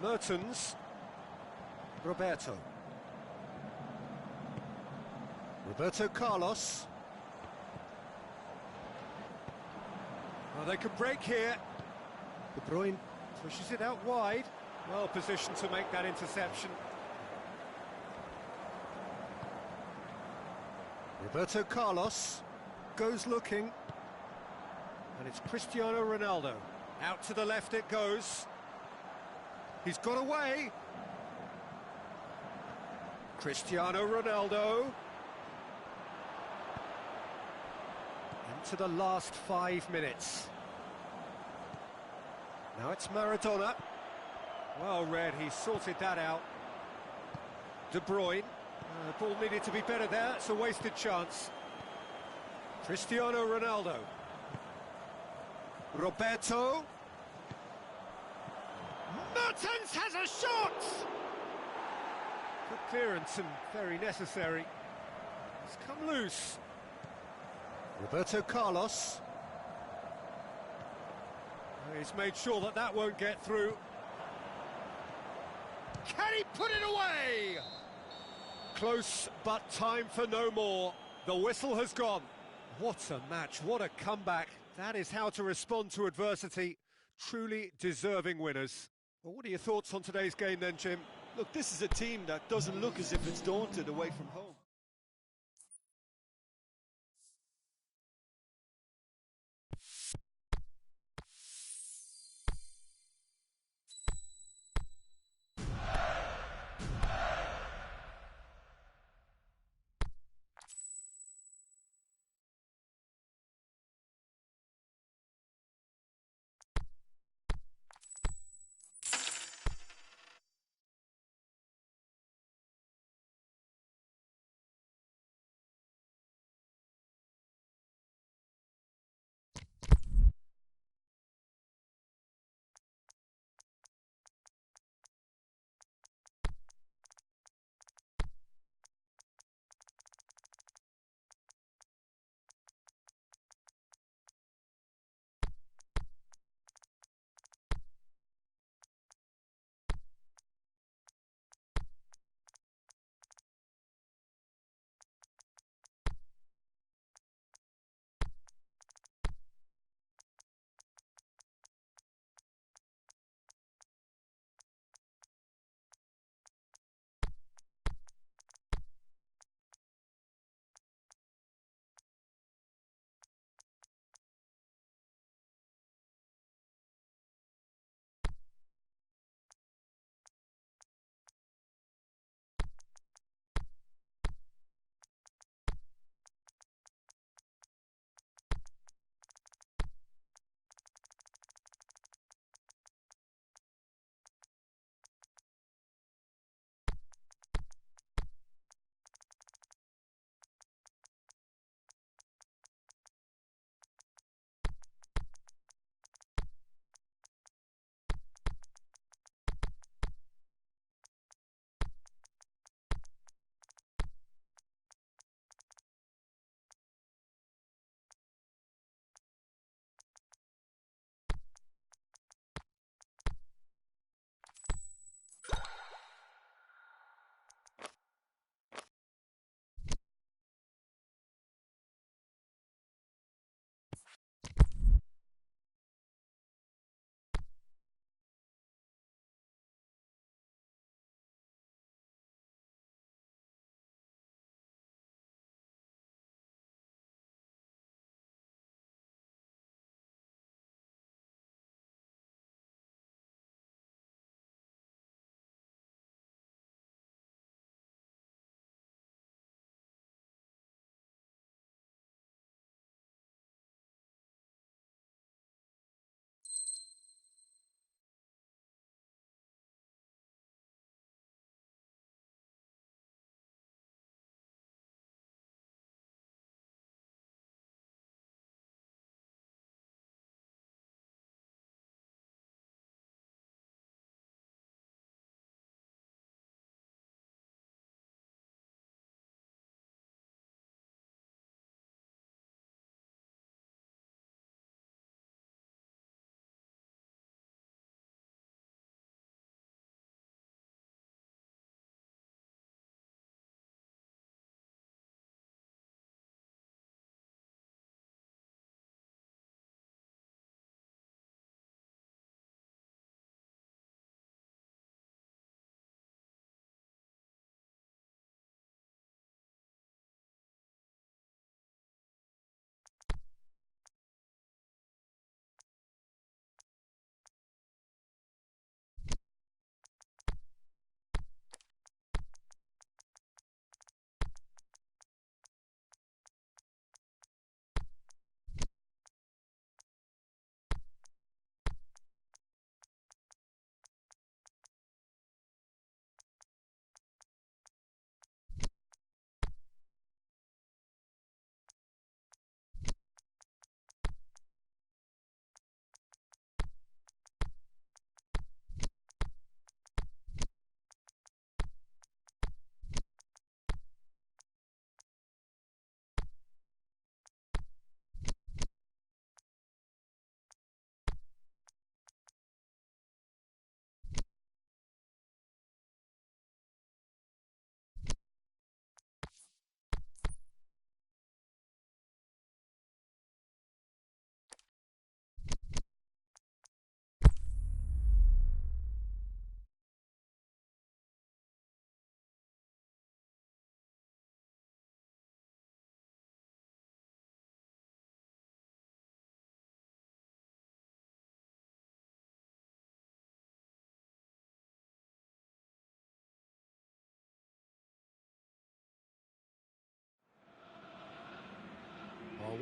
Mertens. Roberto. Roberto Carlos. Well, they could break here. De Bruyne pushes it out wide. Well positioned to make that interception. Roberto Carlos goes looking. And it's Cristiano Ronaldo. Out to the left it goes. He's got away. Cristiano Ronaldo. Into the last 5 minutes. Now it's Maradona. Well read, he sorted that out. De Bruyne. The ball needed to be better there, it's a wasted chance. Cristiano Ronaldo. Roberto. Mertens has a shot! Good clearance and very necessary. It's come loose. Roberto Carlos. He's made sure that that won't get through. Can he put it away? Close, but time for no more. The whistle has gone. What a match, what a comeback. That is how to respond to adversity. Truly deserving winners. Well, what are your thoughts on today's game then, Jim? Look, this is a team that doesn't look as if it's daunted away from home.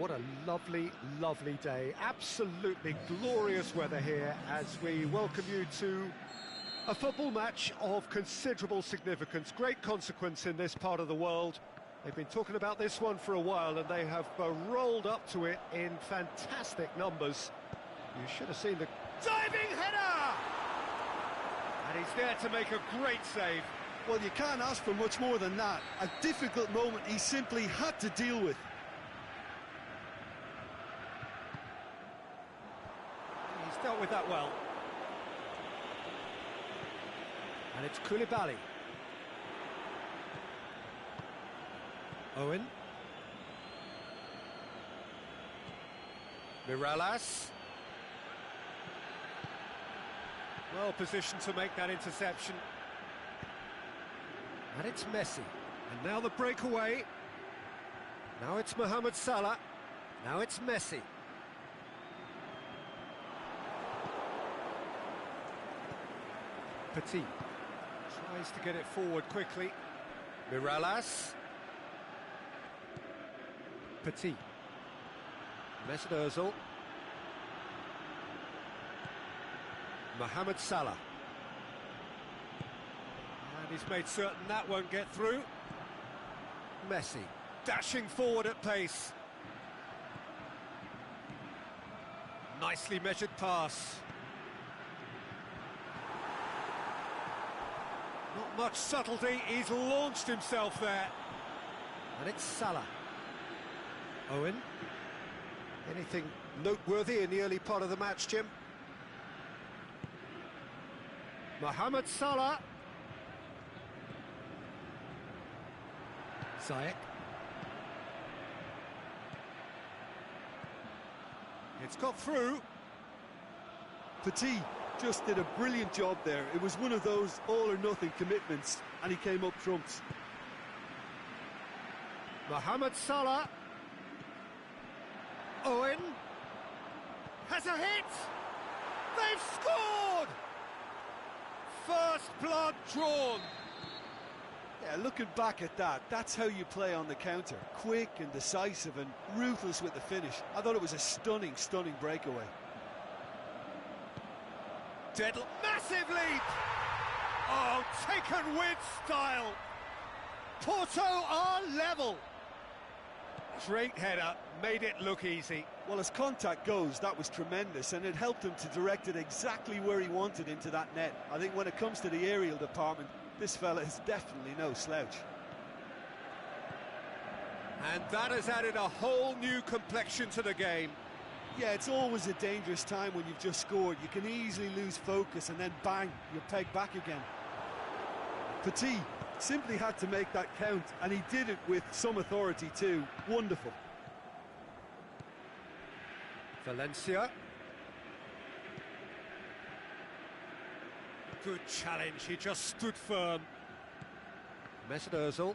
What a lovely, lovely day. Absolutely glorious weather here as we welcome you to a football match of considerable significance, great consequence in this part of the world. They've been talking about this one for a while and they have rolled up to it in fantastic numbers. You should have seen the diving header! And he's there to make a great save. Well, you can't ask for much more than that. A difficult moment he simply had to deal with. He's dealt with that well. And it's Koulibaly. Owen. Mirallas. Well positioned to make that interception. And it's Messi. And now the breakaway. Now it's Mohamed Salah. Now it's Messi. Petit tries to get it forward quickly. Mirallas. Petit. Mesut Ozil. Mohamed Salah. And he's made certain that won't get through. Messi dashing forward at pace. Nicely measured pass. Not much subtlety, he's launched himself there. And it's Salah. Owen. Anything noteworthy in the early part of the match, Jim? Mohamed Salah. Ziyech. It's got through. Petit just did a brilliant job there. It was one of those all-or-nothing commitments, and he came up trumps. Mohamed Salah. Owen. Has a hit. They've scored! First blood drawn. Yeah, looking back at that, that's how you play on the counter. Quick and decisive and ruthless with the finish. I thought it was a stunning, stunning breakaway. Deadly, massive leap! Oh, taken with style. Porto are level. Great header, made it look easy. Well, as contact goes, that was tremendous, and it helped him to direct it exactly where he wanted into that net. I think when it comes to the aerial department, this fella is definitely no slouch. And that has added a whole new complexion to the game. Yeah, it's always a dangerous time when you've just scored. You can easily lose focus and then bang, you're pegged back again. Petit simply had to make that count, and he did it with some authority too. Wonderful. Valencia. Good challenge, he just stood firm. Mesut Ozil.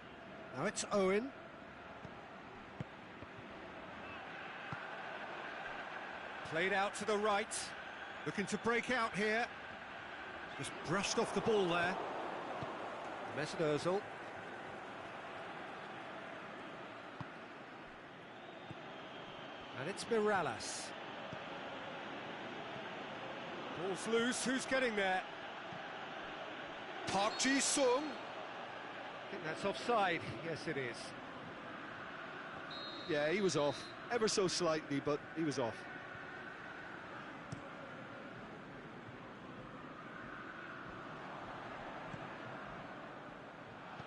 Now it's Owen. Played out to the right. Looking to break out here. Just brushed off the ball there. Mesut Ozil. And it's Mirallas. Ball's loose, who's getting there? Park Ji-sung. I think that's offside. Yes, it is. Yeah, he was off. Ever so slightly, but he was off.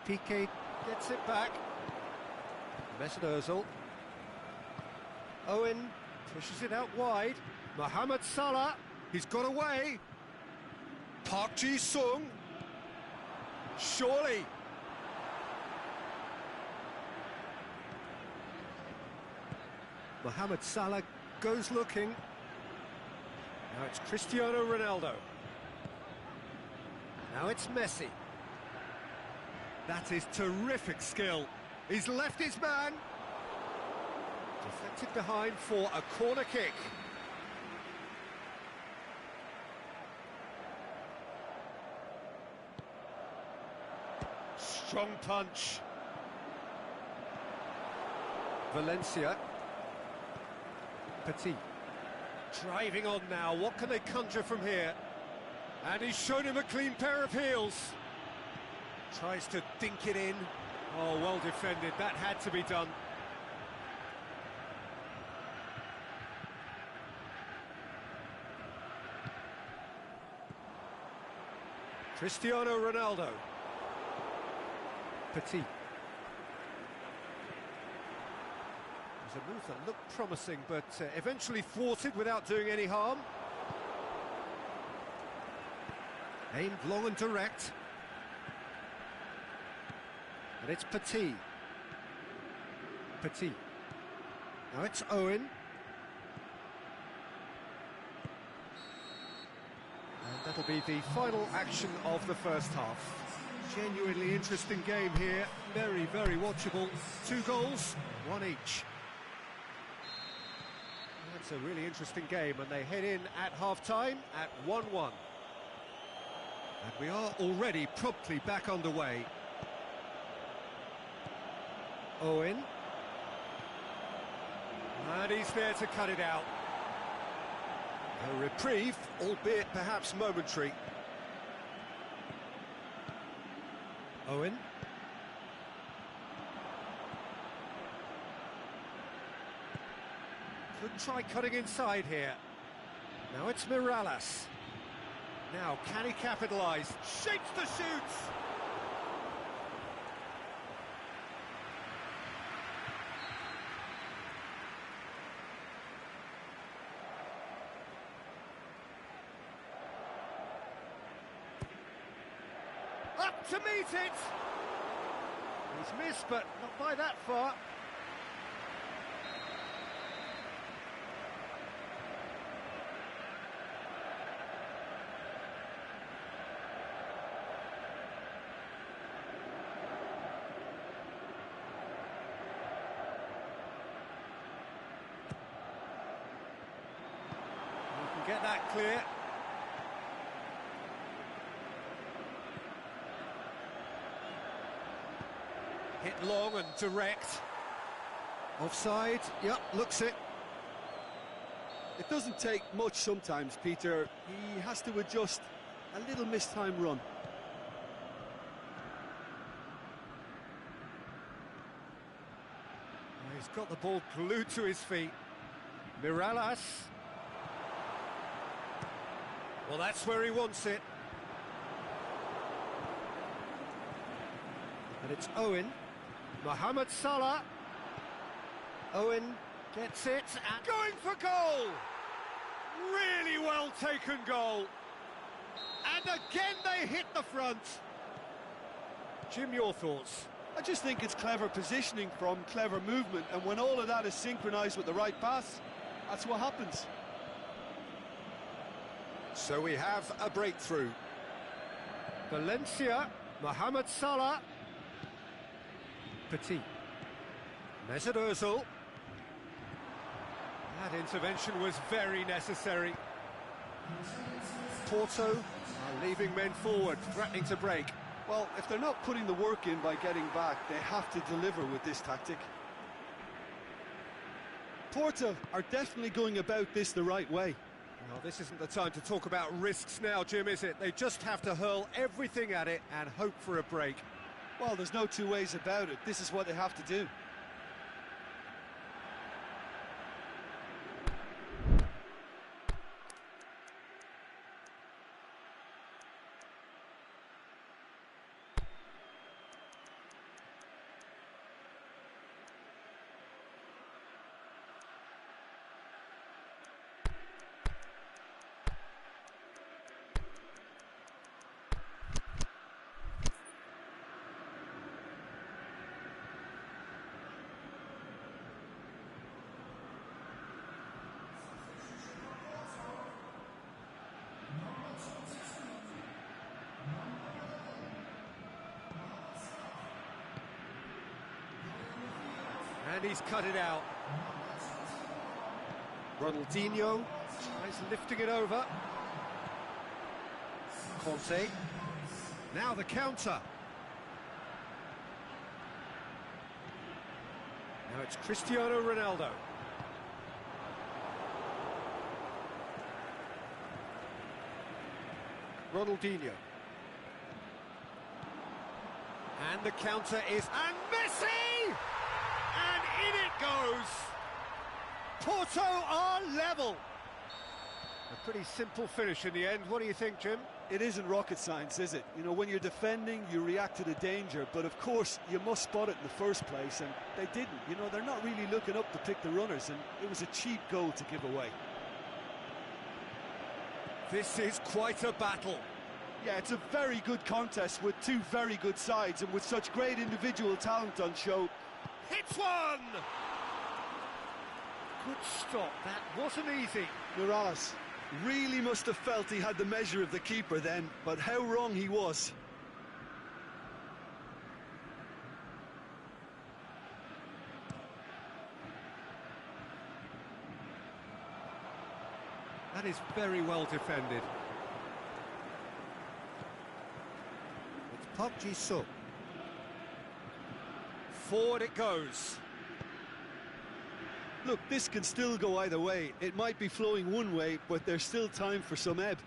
Piqué gets it back. Mesut Ozil. Owen pushes it out wide. Mohamed Salah. He's got away. Park Ji-sung. Surely. Mohamed Salah goes looking. Now it's Cristiano Ronaldo. Now it's Messi. That is terrific skill. He's left his man. Deflected behind for a corner kick. Strong punch. Valencia. Petit. Driving on now, what can they conjure from here? And he's shown him a clean pair of heels. Tries to dink it in. Oh, well defended, that had to be done. Cristiano Ronaldo. Petit. It was a move that looked promising, but eventually thwarted without doing any harm. Aimed long and direct. And it's Petit. Petit. Now it's Owen. And that'll be the final action of the first half. Genuinely interesting game here. Very, very watchable. 2 goals, 1 each. That's a really interesting game, and they head in at half-time at 1-1. And we are already promptly back underway. Owen. And he's there to cut it out. A reprieve, albeit perhaps momentary. Owen. Could try cutting inside here. Now it's Mirallas. Now, can he capitalise? Shapes the shoots! Up to meet it! He's missed, but not by that far. Get that clear. Hit long and direct. Offside, yep, looks it. It doesn't take much sometimes, Peter. He has to adjust a little missed time run. He's got the ball glued to his feet. Mirallas. Well, that's where he wants it. And it's Owen. Mohamed Salah. Owen gets it and going for goal! Really well taken goal. And again they hit the front. Jim, your thoughts? I just think it's clever positioning from clever movement, and when all of that is synchronised with the right pass, that's what happens. So we have a breakthrough. Valencia, Mohamed Salah. Petit. Mesut Ozil. That intervention was very necessary. Porto are leaving men forward, threatening to break. Well, if they're not putting the work in by getting back, they have to deliver with this tactic. Porto are definitely going about this the right way. Well, this isn't the time to talk about risks now, Jim, is it? They just have to hurl everything at it and hope for a break. Well, there's no two ways about it. This is what they have to do. And he's cut it out. Ronaldinho tries lifting it over. Conte. Now the counter. Now it's Cristiano Ronaldo. Ronaldinho. And the counter is... And Messi! And in it goes! Porto are level! A pretty simple finish in the end. What do you think, Jim? It isn't rocket science, is it? You know, when you're defending, you react to the danger, but of course, you must spot it in the first place, and they didn't. You know, they're not really looking up to pick the runners, and it was a cheap goal to give away. This is quite a battle. Yeah, it's a very good contest with two very good sides, and with such great individual talent on show. Hits one! Good stop, that wasn't easy. Morales really must have felt he had the measure of the keeper then, but how wrong he was. That is very well defended. It's Park Ji-suk. Forward it goes. Look, this can still go either way. It might be flowing one way, but there's still time for some ebb.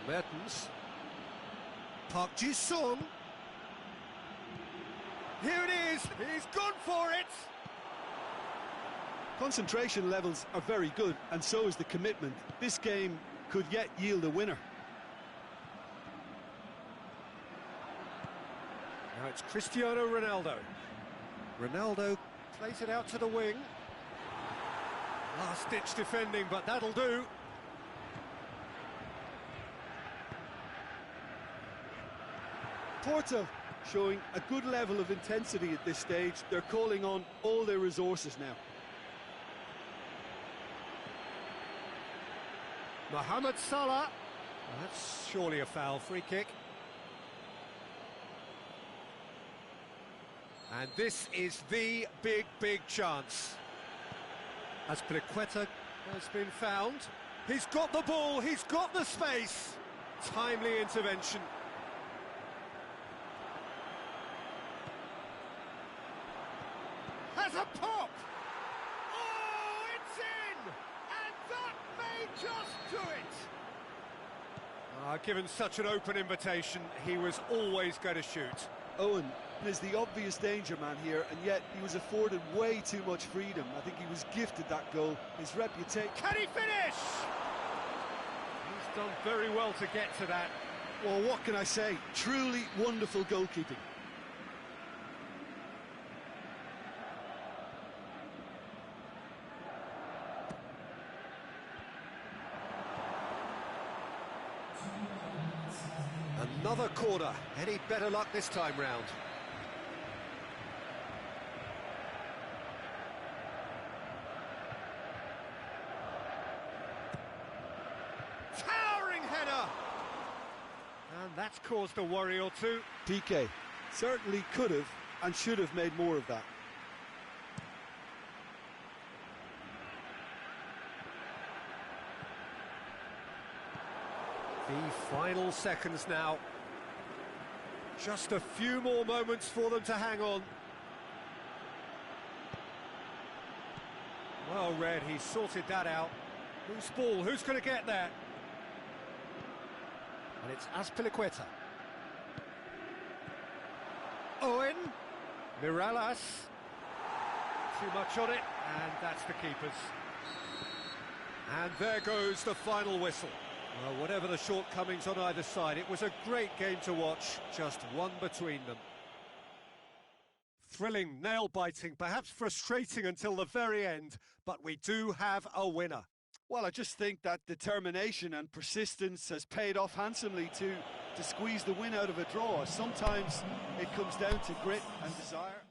Mertens. Park Ji-sung. Here it is. He's gone for it. Concentration levels are very good, and so is the commitment. This game could yet yield a winner. Now it's Cristiano Ronaldo. Ronaldo plays it out to the wing. Last-ditch defending, but that'll do. Porto showing a good level of intensity at this stage. They're calling on all their resources now. Mohamed Salah. That's surely a foul. Free kick. And this is the big chance. Azpilicueta has been found. He's got the ball, he's got the space. Timely intervention. Has a pop! Oh, it's in! And that may just do it! Given such an open invitation, he was always going to shoot. Owen is the obvious danger man here, and yet he was afforded way too much freedom. I think he was gifted that goal. His reputation... Can he finish? He's done very well to get to that. Well, what can I say? Truly wonderful goalkeeping. Another corner. Any better luck this time round? Towering header! And that's caused a worry or two. PK certainly could have and should have made more of that. The final seconds now. Just a few more moments for them to hang on. Well read, he sorted that out. Whose ball? Who's going to get there? And it's Azpilicueta. Owen. Morales. Too much on it, and that's the keeper's. And there goes the final whistle. Well, whatever the shortcomings on either side, it was a great game to watch, just one between them. Thrilling, nail-biting, perhaps frustrating until the very end, but we do have a winner. Well, I just think that determination and persistence has paid off handsomely to squeeze the win out of a draw. Sometimes it comes down to grit and desire.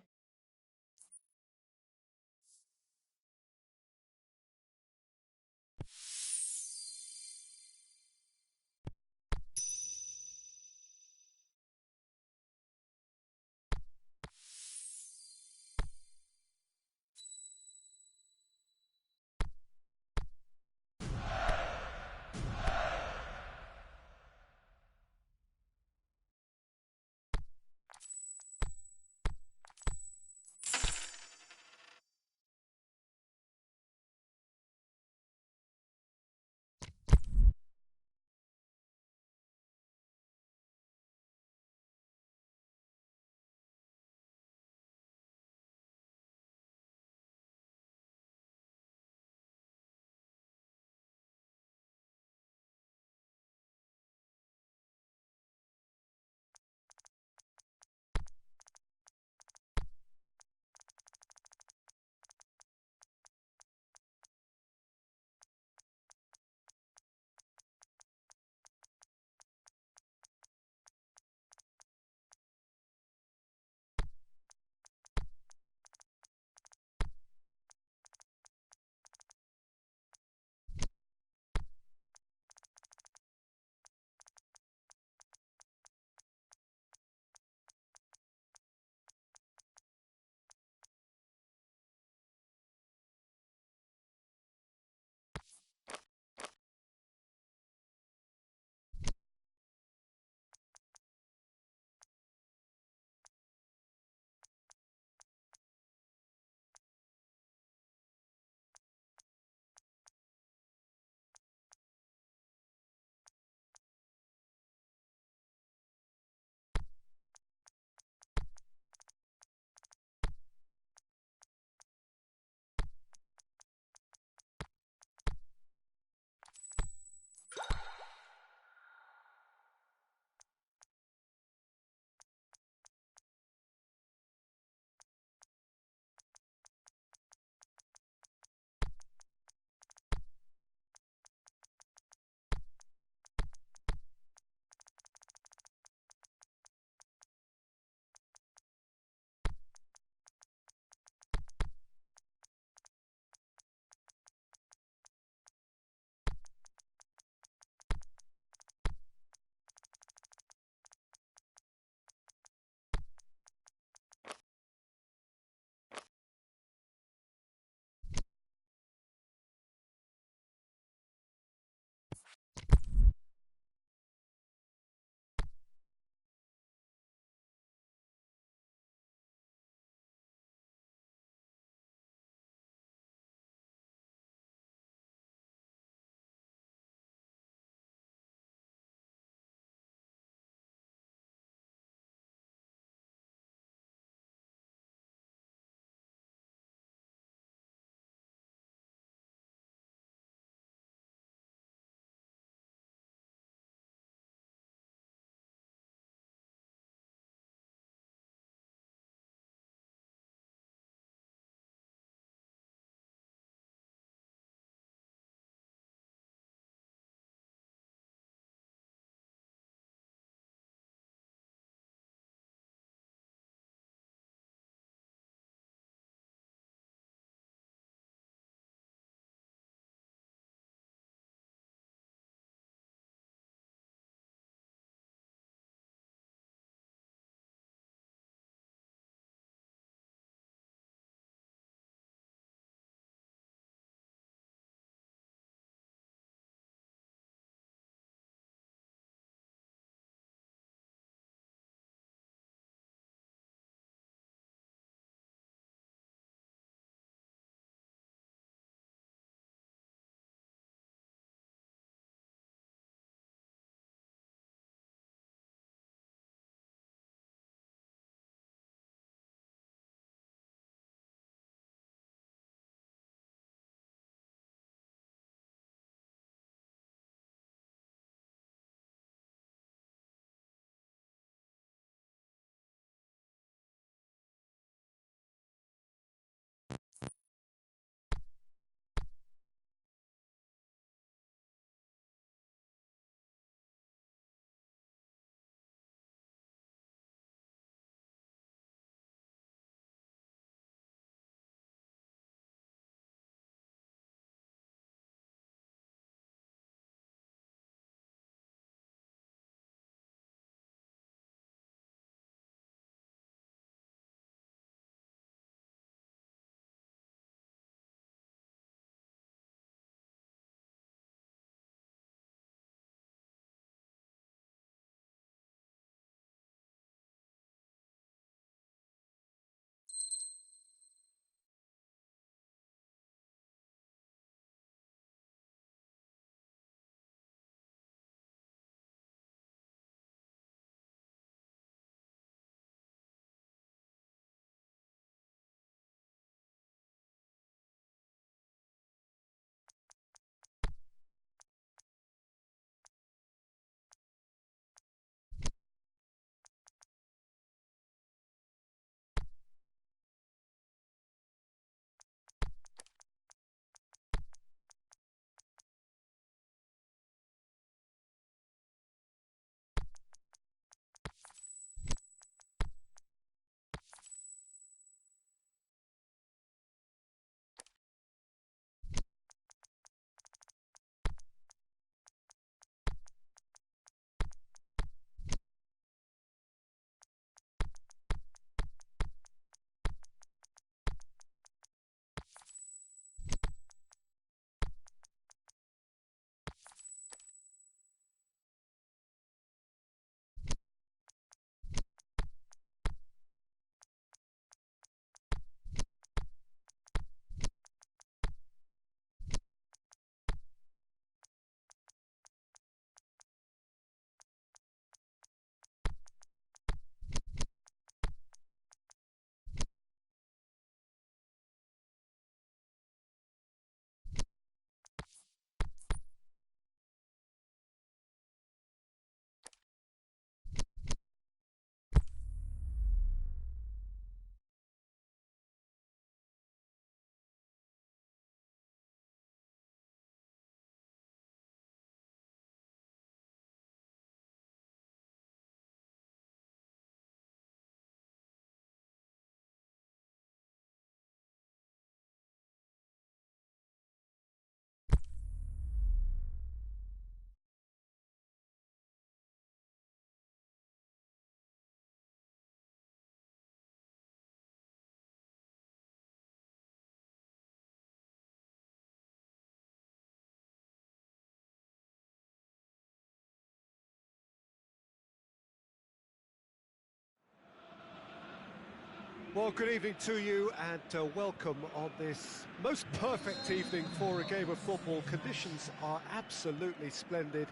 Well, good evening to you and welcome on this most perfect evening for a game of football. Conditions are absolutely splendid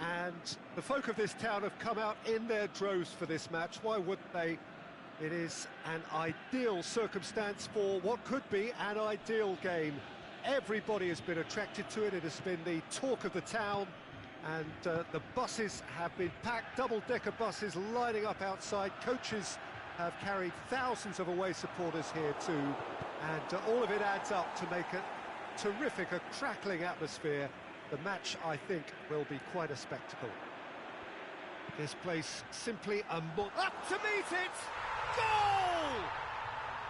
and the folk of this town have come out in their droves for this match. Why wouldn't they? It is an ideal circumstance for what could be an ideal game. Everybody has been attracted to it. It has been the talk of the town and the buses have been packed, double-decker buses lining up outside. Coaches have carried thousands of away supporters here too, and all of it adds up to make a terrific, a crackling atmosphere. The match, I think, will be quite a spectacle. This place simply up to meet it! Goal!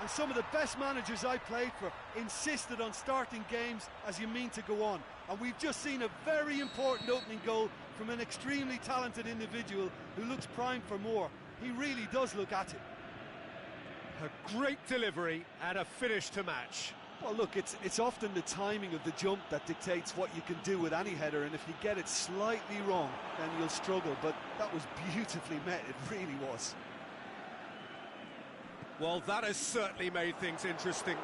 And some of the best managers I played for insisted on starting games as you mean to go on. And we've just seen a very important opening goal from an extremely talented individual who looks primed for more. He really does look at it. A great delivery and a finish to match. Well, look, it's often the timing of the jump that dictates what you can do with any header, and if you get it slightly wrong, then you'll struggle. But that was beautifully met, it really was. Well, that has certainly made things interesting.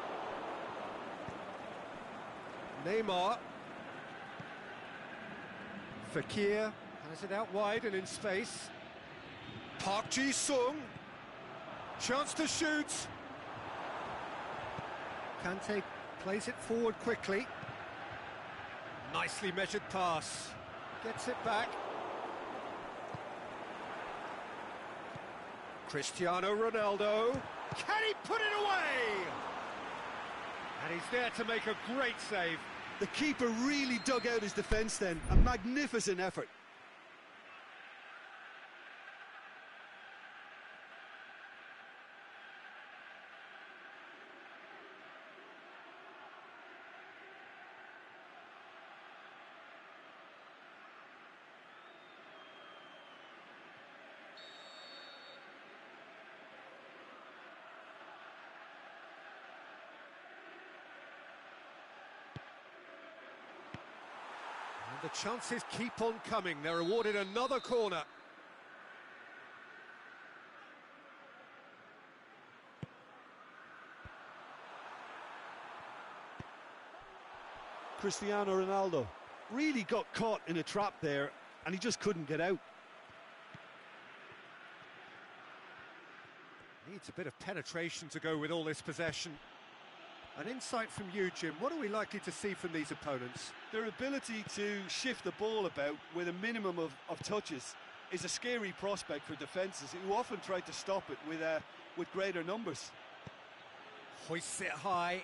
Neymar. Fekir has it out wide and in space. Park Ji-sung. Chance to shoot. Kante plays it forward quickly. Nicely measured pass. Gets it back. Cristiano Ronaldo. Can he put it away? And he's there to make a great save. The keeper really dug out his defence then. A magnificent effort. The chances keep on coming. They're awarded another corner. Cristiano Ronaldo really got caught in a trap there and he just couldn't get out. Needs a bit of penetration to go with all this possession. An insight from you, Jim. What are we likely to see from these opponents? Their ability to shift the ball about with a minimum of touches is a scary prospect for defences who often try to stop it with greater numbers. Hoists it high.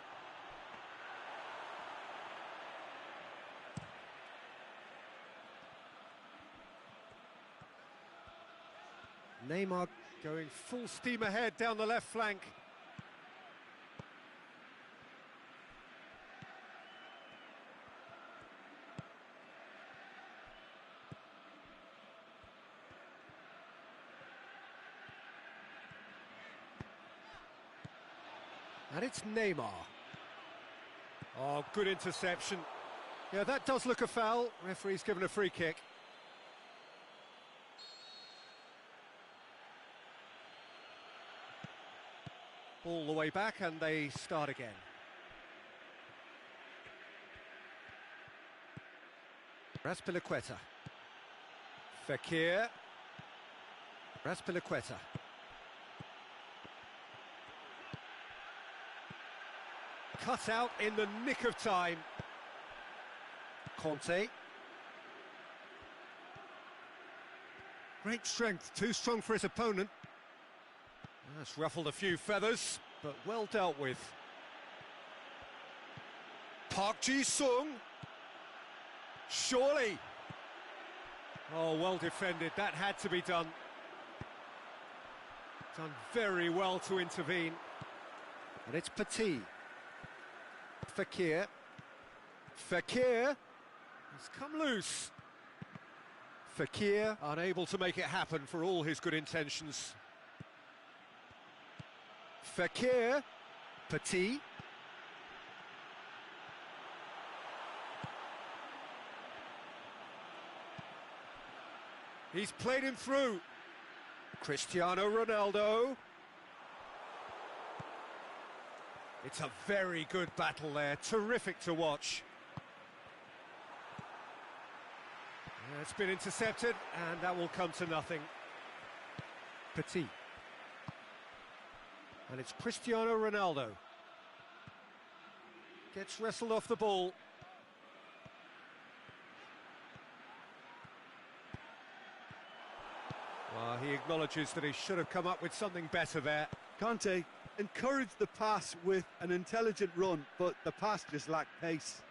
Neymar going full steam ahead down the left flank. And it's Neymar. Oh, good interception. Yeah, that does look a foul. Referee's given a free kick. All the way back and they start again. Raspilicueta. Fekir. Raspilicueta. Cut out in the nick of time. Conte. Great strength, too strong for his opponent. That's ruffled a few feathers, but well dealt with. Park Ji-sung. Surely. Oh, well defended. That had to be done. Done very well to intervene. And it's Petit. Fekir. Fekir has come loose. Fekir unable to make it happen for all his good intentions. Fekir. Petit. He's played him through. Cristiano Ronaldo. It's a very good battle there, terrific to watch. It's been intercepted, and that will come to nothing. Petit. And it's Cristiano Ronaldo. Gets wrestled off the ball. Well, he acknowledges that he should have come up with something better there. Conte encouraged the pass with an intelligent run, but the pass just lacked pace.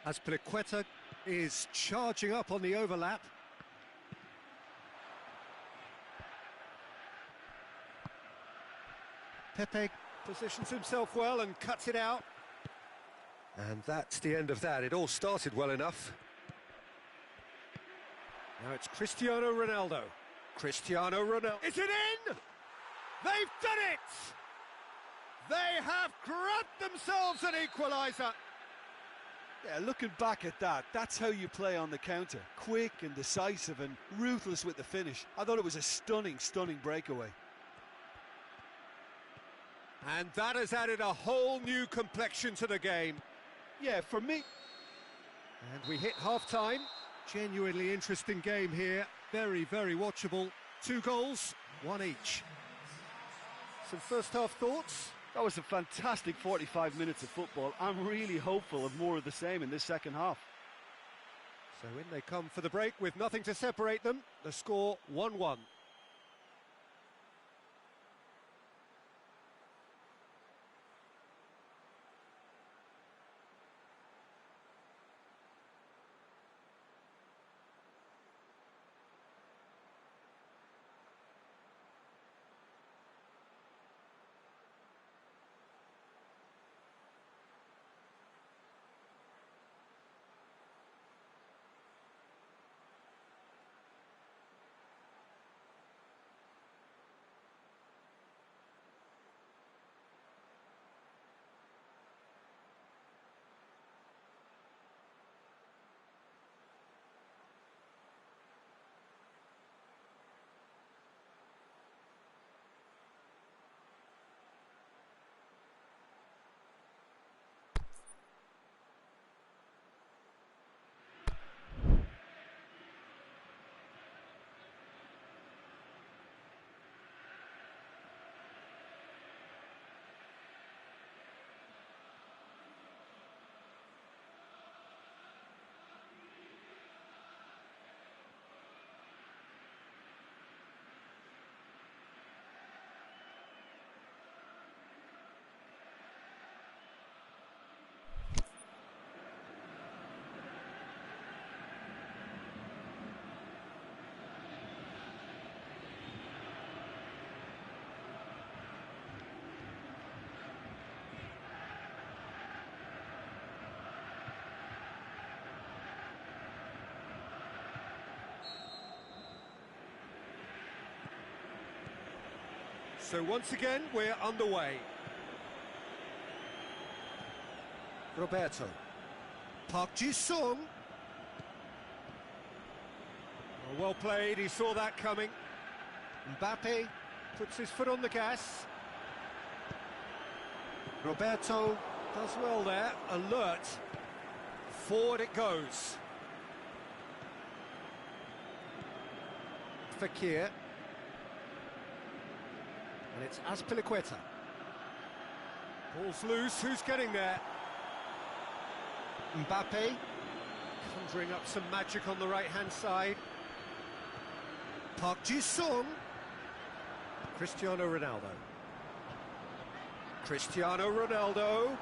Azpilicueta is charging up on the overlap. Pepe positions himself well and cuts it out. And that's the end of that. It all started well enough. Now it's Cristiano Ronaldo. Cristiano Ronaldo. Is it in? They've done it! They have grabbed themselves an equaliser. Yeah, looking back at that, that's how you play on the counter. Quick and decisive and ruthless with the finish. I thought it was a stunning, stunning breakaway. And that has added a whole new complexion to the game. Yeah, for me... And we hit half-time. Genuinely interesting game here. Very, very watchable. 2 goals, 1 each. Some first-half thoughts? That was a fantastic 45 minutes of football. I'm really hopeful of more of the same in this second half. So in they come for the break with nothing to separate them. The score 1-1. So once again, we're underway. Roberto. Park Ji-sung. Well played, he saw that coming. Mbappe puts his foot on the gas. Roberto does well there, alert. Forward it goes. Fekir. And it's Azpilicueta. Ball's loose, who's getting there? Mbappe, conjuring up some magic on the right-hand side. Park Ji-sung. Cristiano Ronaldo. Cristiano Ronaldo.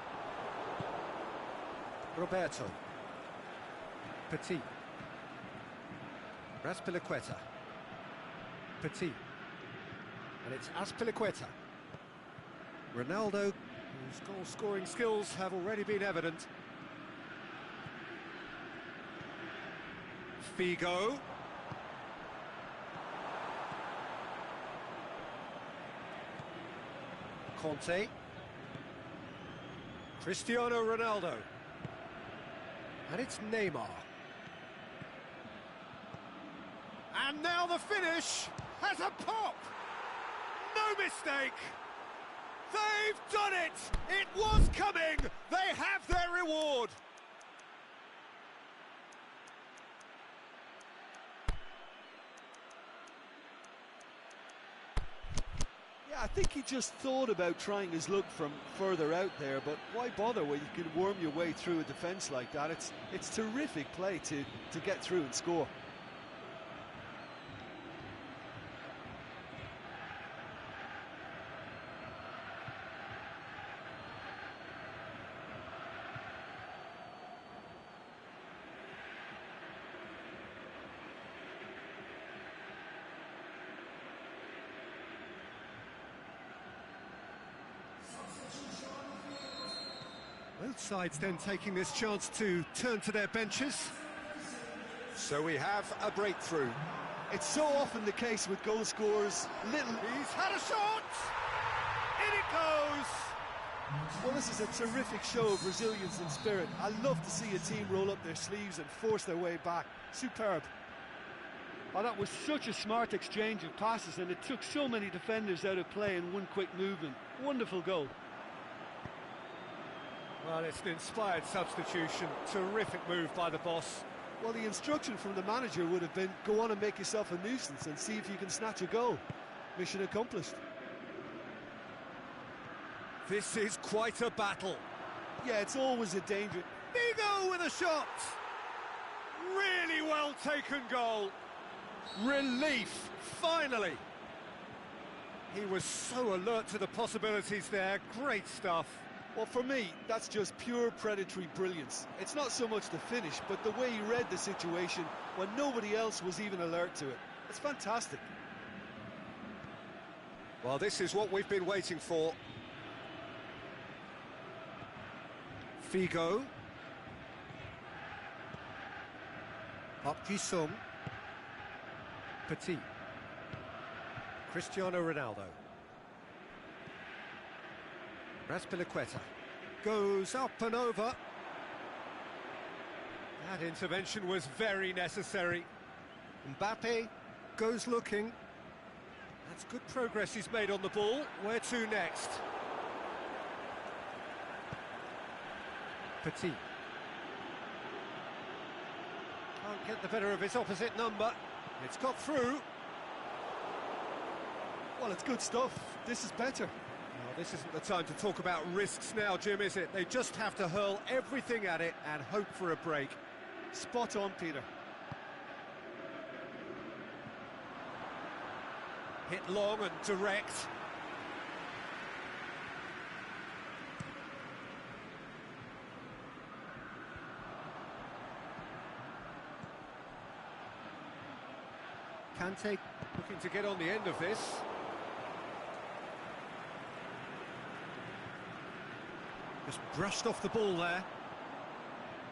Roberto. Petit. Azpilicueta. Petit. And it's Azpilicueta. Ronaldo, whose goal-scoring skills have already been evident. Figo. Conte. Cristiano Ronaldo. And it's Neymar. And now the finish has a pop! No mistake! They've done it! It was coming! They have their reward! Yeah, I think he just thought about trying his luck from further out there, but why bother when you can worm your way through a defence like that? It's terrific play to get through and score. Both sides then taking this chance to turn to their benches. So we have a breakthrough. It's so often the case with goal scorers. He's had a shot! In it goes! Well, this is a terrific show of resilience and spirit. I love to see a team roll up their sleeves and force their way back. Superb. Oh, that was such a smart exchange of passes, and it took so many defenders out of play in one quick movement. Wonderful goal. Well, it's an inspired substitution. Terrific move by the boss. Well, the instruction from the manager would have been, go on and make yourself a nuisance and see if you can snatch a goal. Mission accomplished. This is quite a battle. Yeah, it's always a danger. Vigo with a shot! Really well taken goal. Relief, finally. He was so alert to the possibilities there. Great stuff. Well, for me, that's just pure predatory brilliance. It's not so much the finish, but the way he read the situation when nobody else was even alert to it. It's fantastic. Well, this is what we've been waiting for. Figo. Park Ji-sung. Petit. Cristiano Ronaldo. Raspilicueta goes up and over. That intervention was very necessary. Mbappe goes looking. That's good progress he's made on the ball. Where to next? Petit. Can't get the better of his opposite number. It's got through. Well, it's good stuff. This is better. Well, this isn't the time to talk about risks now, Jim, is it? They just have to hurl everything at it and hope for a break. Spot on, Peter. Hit long and direct. Kante looking to get on the end of this. Just brushed off the ball there.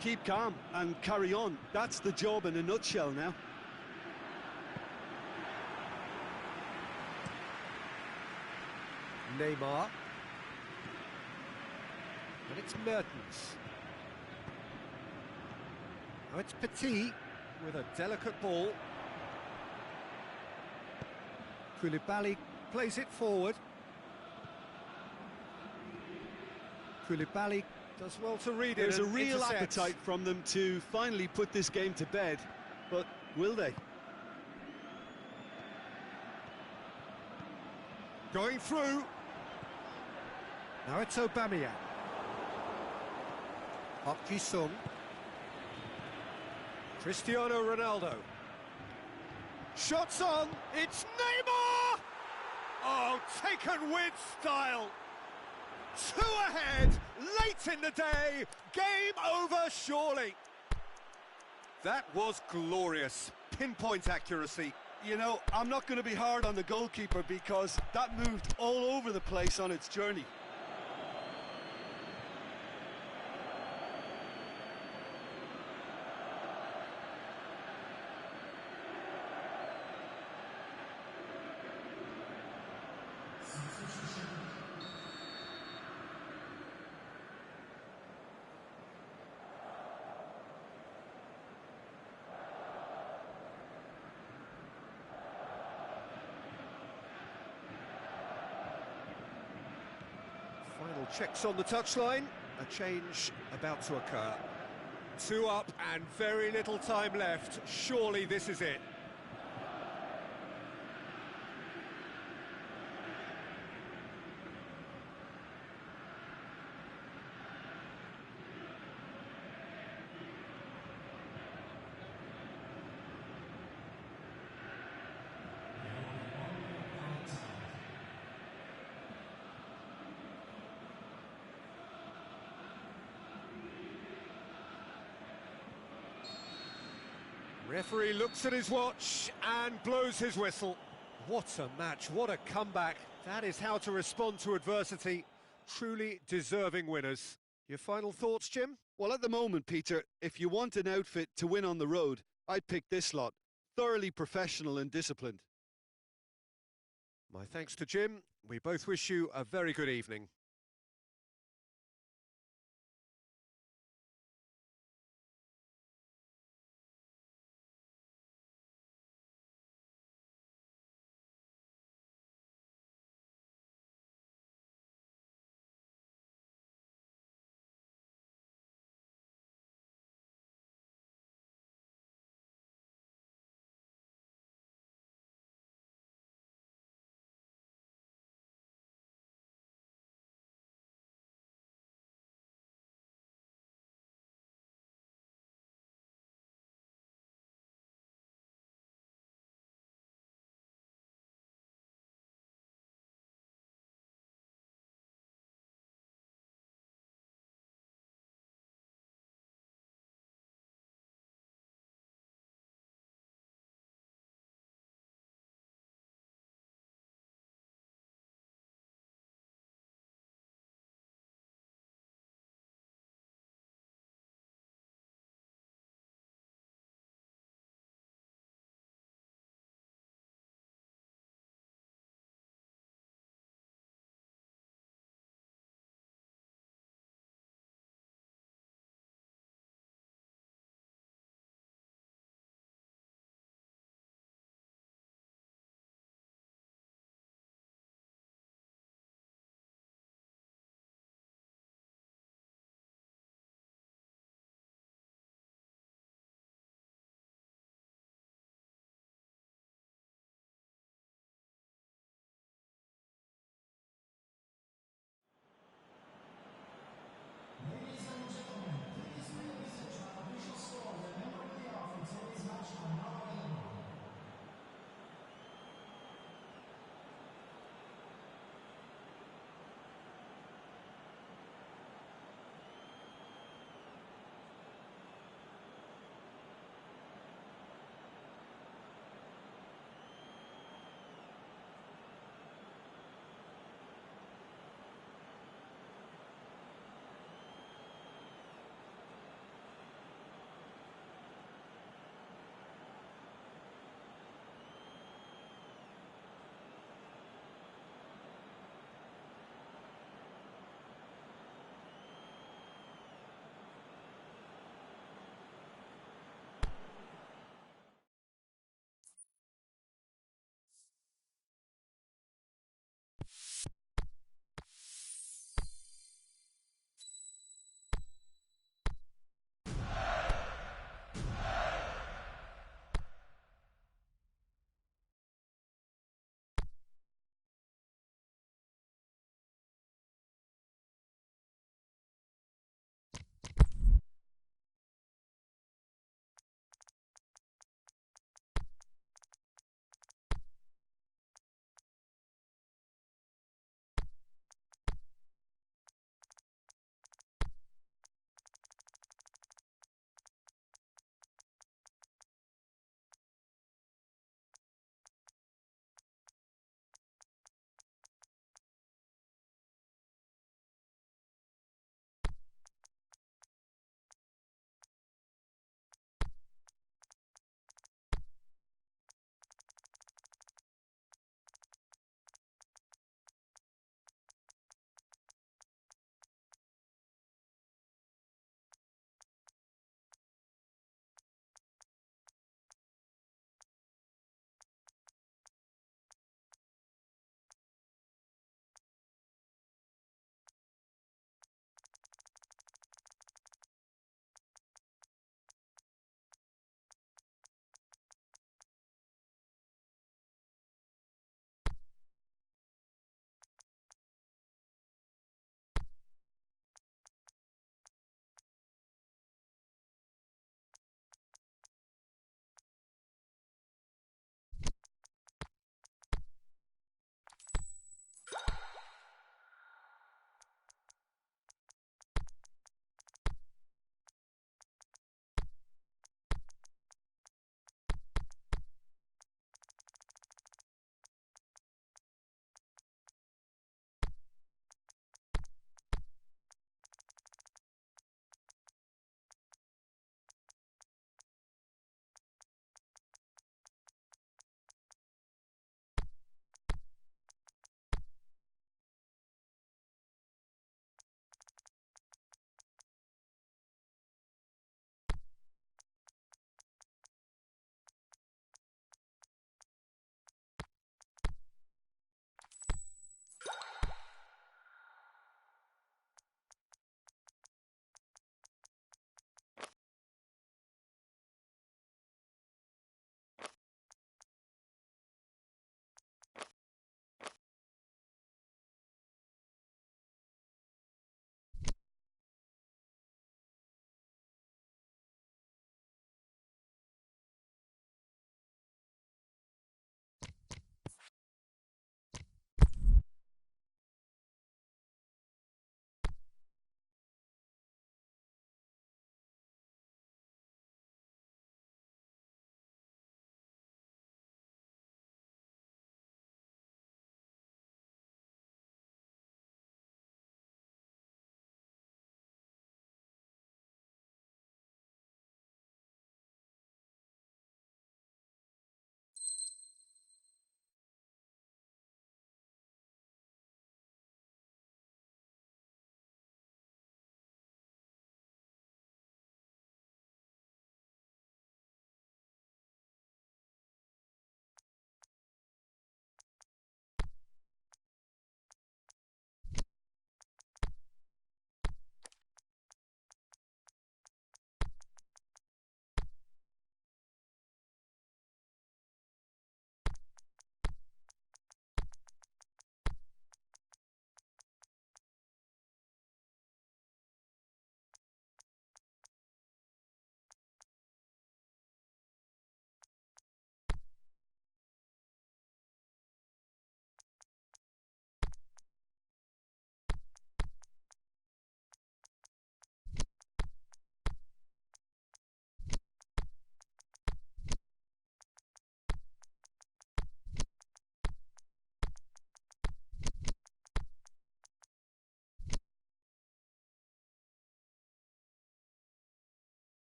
Keep calm and carry on. That's the job in a nutshell now. Neymar. And it's Mertens. Now it's Petit with a delicate ball. Koulibaly plays it forward. Koulibaly does well to read it. There's a real appetite from them to finally put this game to bed, but will they? Going through. Now it's Aubameyang. Park Ji-sung. Cristiano Ronaldo. Shots on. It's Neymar! Oh, taken with style. Two ahead, late in the day. Game over, surely. That was glorious. Pinpoint accuracy. You know, I'm not going to be hard on the goalkeeper because that moved all over the place on its journey. Checks on the touchline, a change about to occur. 2 up and very little time left. Surely this is it. Referee looks at his watch and blows his whistle. What a match, what a comeback. That is how to respond to adversity. Truly deserving winners. Your final thoughts, Jim? Well, at the moment, Peter, if you want an outfit to win on the road, I'd pick this lot. Thoroughly professional and disciplined. My thanks to Jim. We both wish you a very good evening.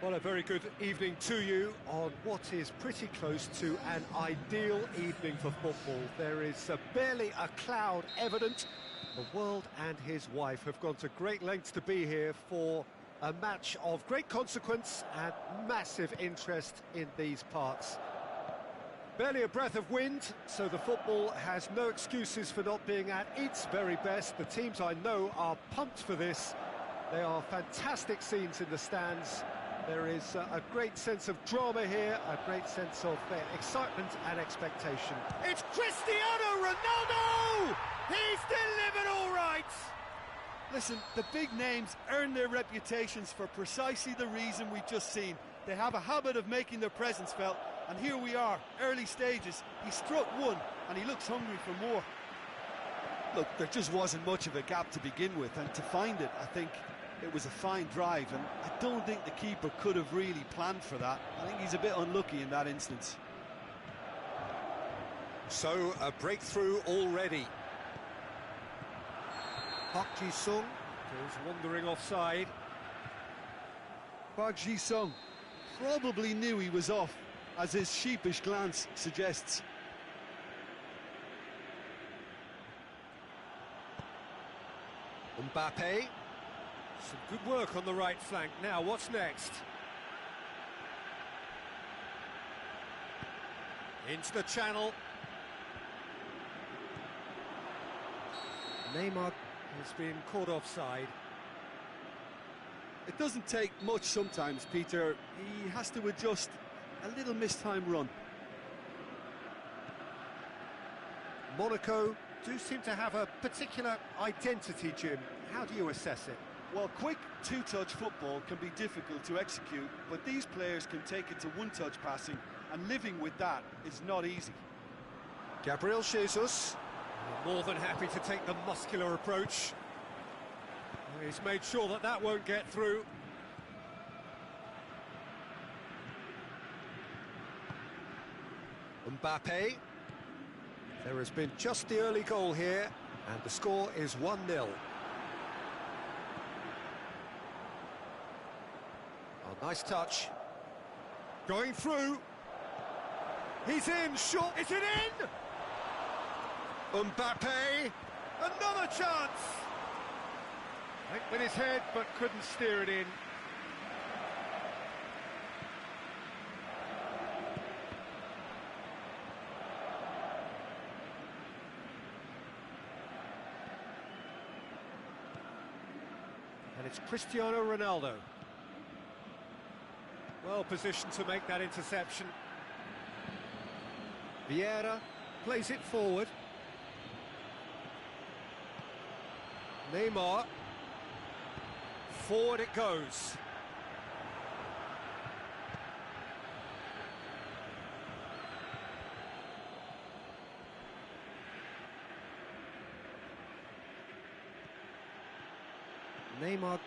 Well, a very good evening to you on what is pretty close to an ideal evening for football. There is barely a cloud evident. The world and his wife have gone to great lengths to be here for a match of great consequence and massive interest in these parts. Barely a breath of wind, so the football has no excuses for not being at its very best. The teams I know are pumped for this. They are fantastic scenes in the stands. There is a great sense of drama here, a great sense of excitement and expectation. It's Cristiano Ronaldo! He's delivered all right! Listen, the big names earn their reputations for precisely the reason we've just seen. They have a habit of making their presence felt, and here we are, early stages. He struck one, and he looks hungry for more. Look, there just wasn't much of a gap to begin with, and to find it, I think it was a fine drive, and I don't think the keeper could have really planned for that. I think he's a bit unlucky in that instance. So, a breakthrough already. Park Ji-sung goes wandering offside. Park Ji-sung probably knew he was off, as his sheepish glance suggests. Mbappe. Some good work on the right flank. Now, what's next? Into the channel. Neymar has been caught offside. It doesn't take much sometimes, Peter. He has to adjust a little mistimed run. Monaco do seem to have a particular identity, Jim. How do you assess it? Well, quick two-touch football can be difficult to execute, but these players can take it to one-touch passing, and living with that is not easy. Gabriel Jesus, more than happy to take the muscular approach. He's made sure that that won't get through. Mbappe. There has been just the early goal here, and the score is 1-0. Oh, nice touch. Going through. He's in, shot. Is it in? Mbappe. Another chance. Went with his head, but couldn't steer it in. And it's Cristiano Ronaldo. Well positioned to make that interception. Vieira plays it forward. Neymar. Forward it goes. Neymar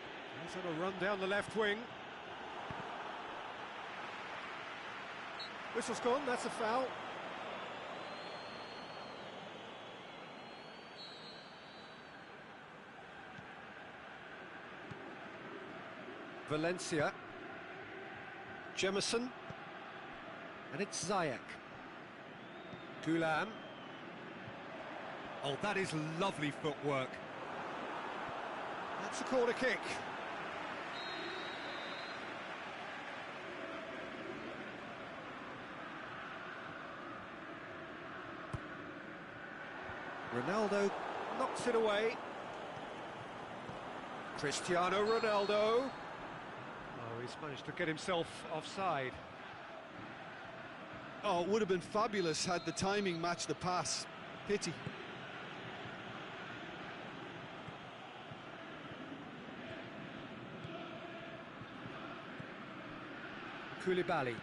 is on a run down the left wing. Whistle's gone, that's a foul. Valencia. Jemison. And it's Ziyech. Gulam. Oh, that is lovely footwork. That's a corner kick. Ronaldo knocks it away. Cristiano Ronaldo. Oh, he's managed to get himself offside. Oh, it would have been fabulous had the timing matched the pass. Pity. Koulibaly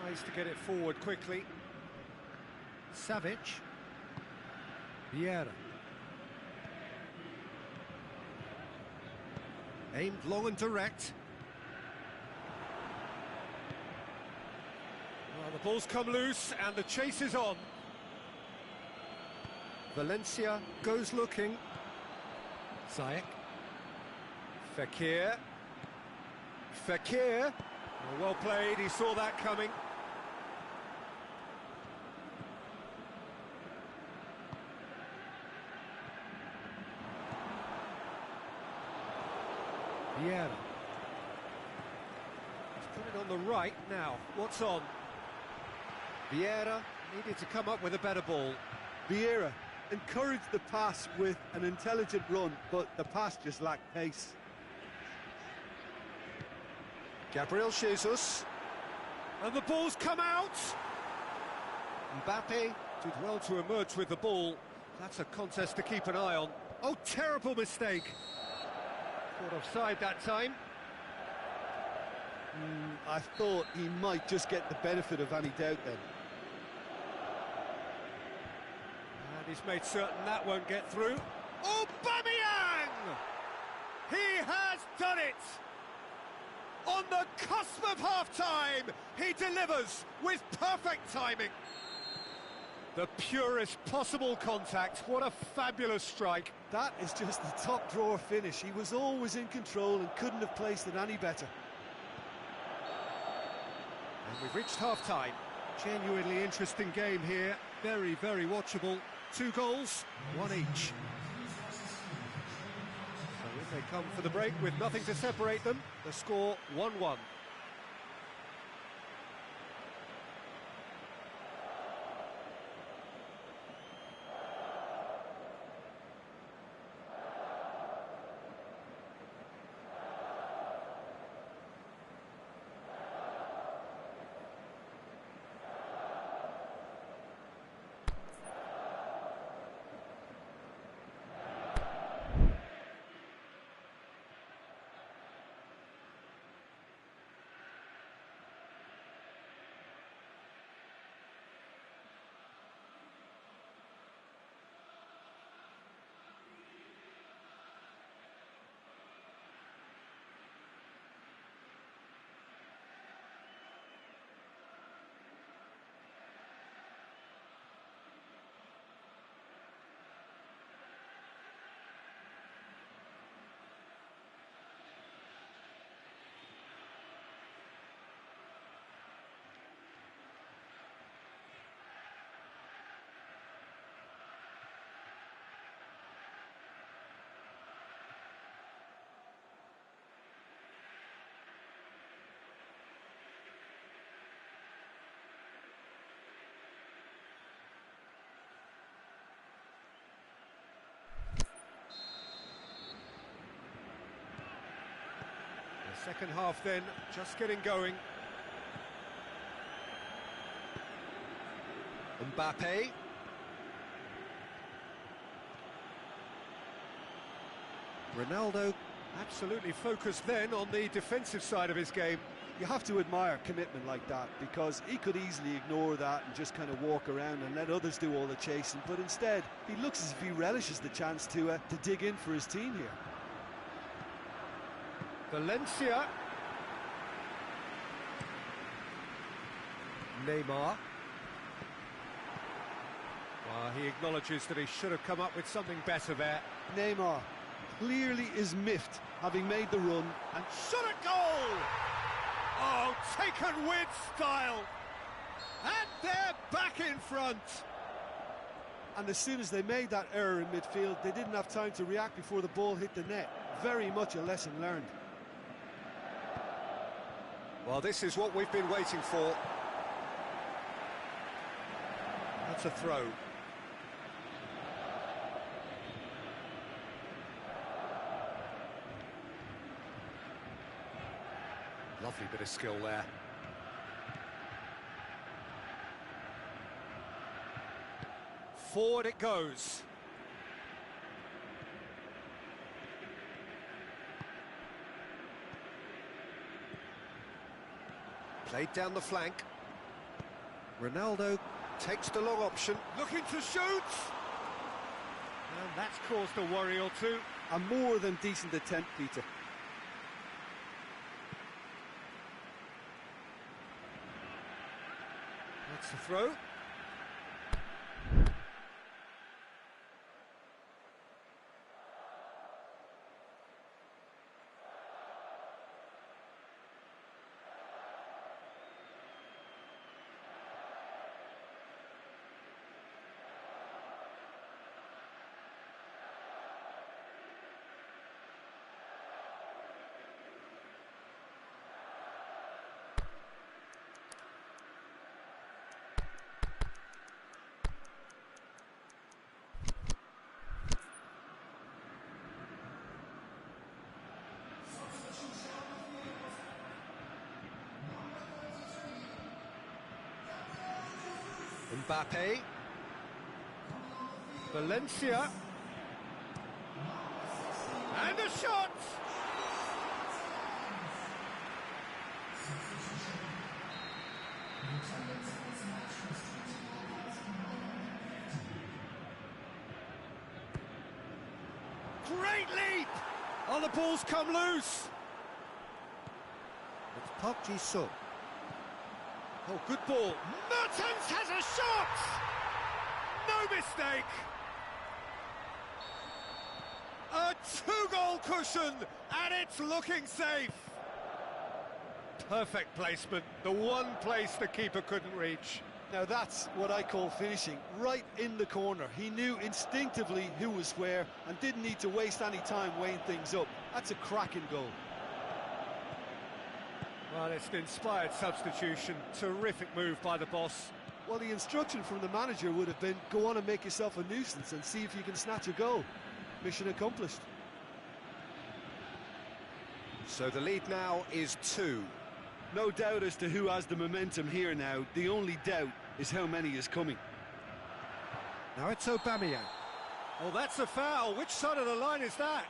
tries to get it forward quickly. Savic. Vieira. Aimed long and direct. Well, the ball's come loose and the chase is on. Valencia goes looking. Ziyech. Fekir. Well played, he saw that coming. Vieira. He's put it on the right now. What's on? Vieira needed to come up with a better ball. Vieira encouraged the pass with an intelligent run, but the pass just lacked pace. Gabriel Jesus. And the ball's come out! Mbappe did well to emerge with the ball. That's a contest to keep an eye on. Oh, terrible mistake. Caught offside that time. I thought he might just get the benefit of any doubt then. And he's made certain that won't get through. Aubameyang! He has done it! On the cusp of half-time, he delivers with perfect timing. The purest possible contact. What a fabulous strike. That is just the top drawer finish. He was always in control and couldn't have placed it any better. And we've reached half-time. Genuinely interesting game here. Very, very watchable. 2 goals, 1 each. So if they come for the break with nothing to separate them, the score 1-1. Second half then, just getting going. Mbappe. Ronaldo absolutely focused then on the defensive side of his game. You have to admire commitment like that, because he could easily ignore that and just kind of walk around and let others do all the chasing, but instead he looks as if he relishes the chance to dig in for his team here. Valencia. Neymar. Well, he acknowledges that he should have come up with something better there. Neymar clearly is miffed, having made the run and shot a goal! Oh, taken with style! And they're back in front! And as soon as they made that error in midfield, they didn't have time to react before the ball hit the net. Very much a lesson learned. Well, this is what we've been waiting for. That's a throw. Lovely bit of skill there. Forward it goes. Played down the flank. Ronaldo takes the long option, looking to shoot! And that's caused a worry or two. A more than decent attempt, Peter. That's the throw. Mbappe. Valencia. And a shot! Great leap! Oh, the ball's come loose. It's Park Ji-sung. Oh, good ball. Mertens has a shot! No mistake! A two-goal cushion, and it's looking safe. Perfect placement, the one place the keeper couldn't reach. Now that's what I call finishing, right in the corner. He knew instinctively who was where and didn't need to waste any time weighing things up. That's a cracking goal. Well, it's an inspired substitution. Terrific move by the boss. Well, the instruction from the manager would have been, go on and make yourself a nuisance and see if you can snatch a goal. Mission accomplished. So the lead now is 2. No doubt as to who has the momentum here now. The only doubt is how many is coming. Now it's Aubameyang. Oh, that's a foul. Which side of the line is that?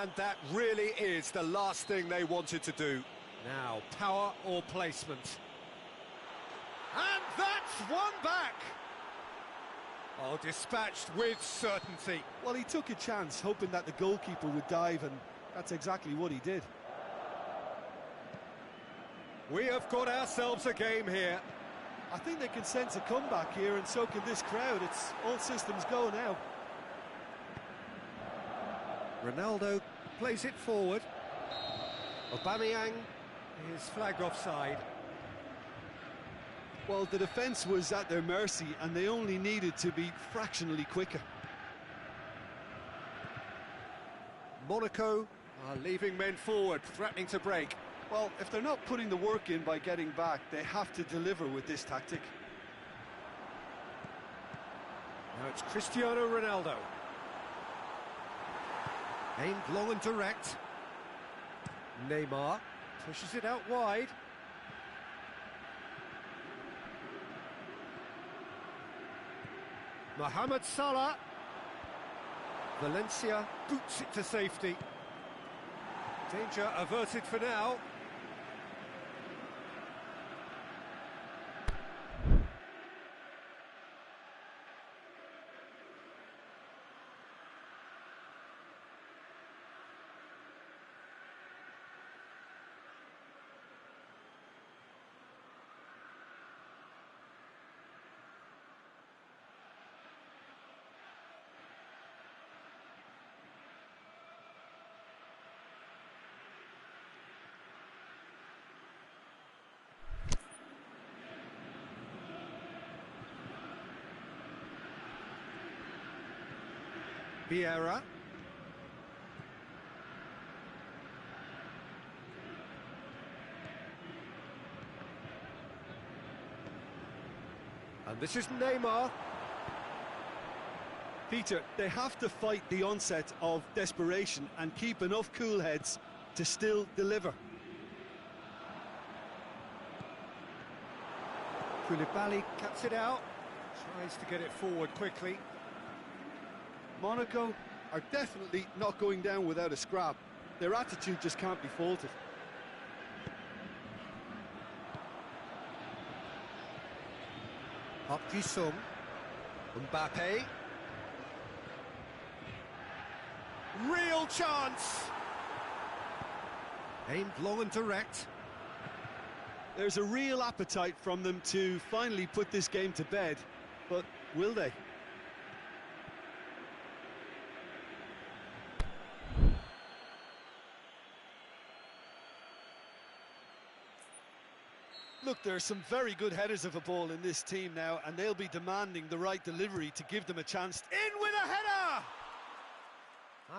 And that really is the last thing they wanted to do. Now, power or placement. And that's one back. Oh, dispatched with certainty. Well, he took a chance, hoping that the goalkeeper would dive, and that's exactly what he did. We have got ourselves a game here. I think they can sense a comeback here, and so can this crowd. It's all systems go now. Ronaldo plays it forward. Aubameyang is flagged offside. Well, the defence was at their mercy, and they only needed to be fractionally quicker. Monaco are leaving men forward, threatening to break. Well, if they're not putting the work in by getting back, they have to deliver with this tactic. Now it's Cristiano Ronaldo. Aimed long and direct. Neymar pushes it out wide. Mohamed Salah. Valencia boots it to safety. Danger averted for now. Vieira. And this is Neymar. Peter, they have to fight the onset of desperation and keep enough cool heads to still deliver. Koulibaly cuts it out, tries to get it forward quickly. Monaco are definitely not going down without a scrap. Their attitude just can't be faulted. Park Ji-sung. Mbappe. Real chance! Aimed long and direct. There's a real appetite from them to finally put this game to bed, but will they? Look, there are some very good headers of a ball in this team now, and they'll be demanding the right delivery to give them a chance. In with a header!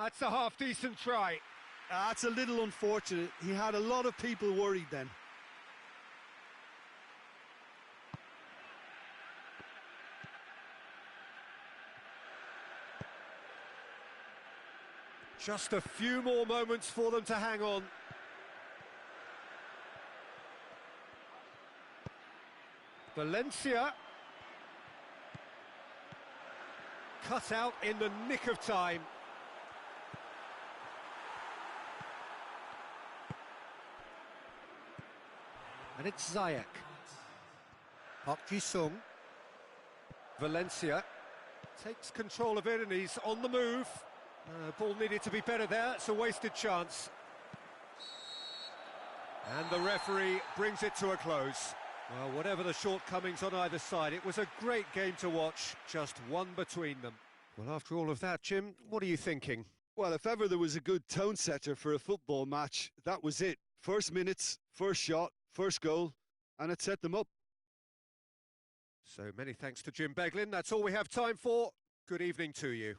That's a half-decent try. That's a little unfortunate. He had a lot of people worried then. Just a few more moments for them to hang on. Valencia. cut out in the nick of time. And it's Ziyech. Park Ji-sung. Valencia takes control of it and he's on the move. Ball needed to be better there, it's a wasted chance. And the referee brings it to a close. Well, whatever the shortcomings on either side, it was a great game to watch, just one between them. Well, after all of that, Jim, what are you thinking? Well, if ever there was a good tone setter for a football match, that was it. First minutes, first shot, first goal, and it set them up. So many thanks to Jim Beglin. That's all we have time for. Good evening to you.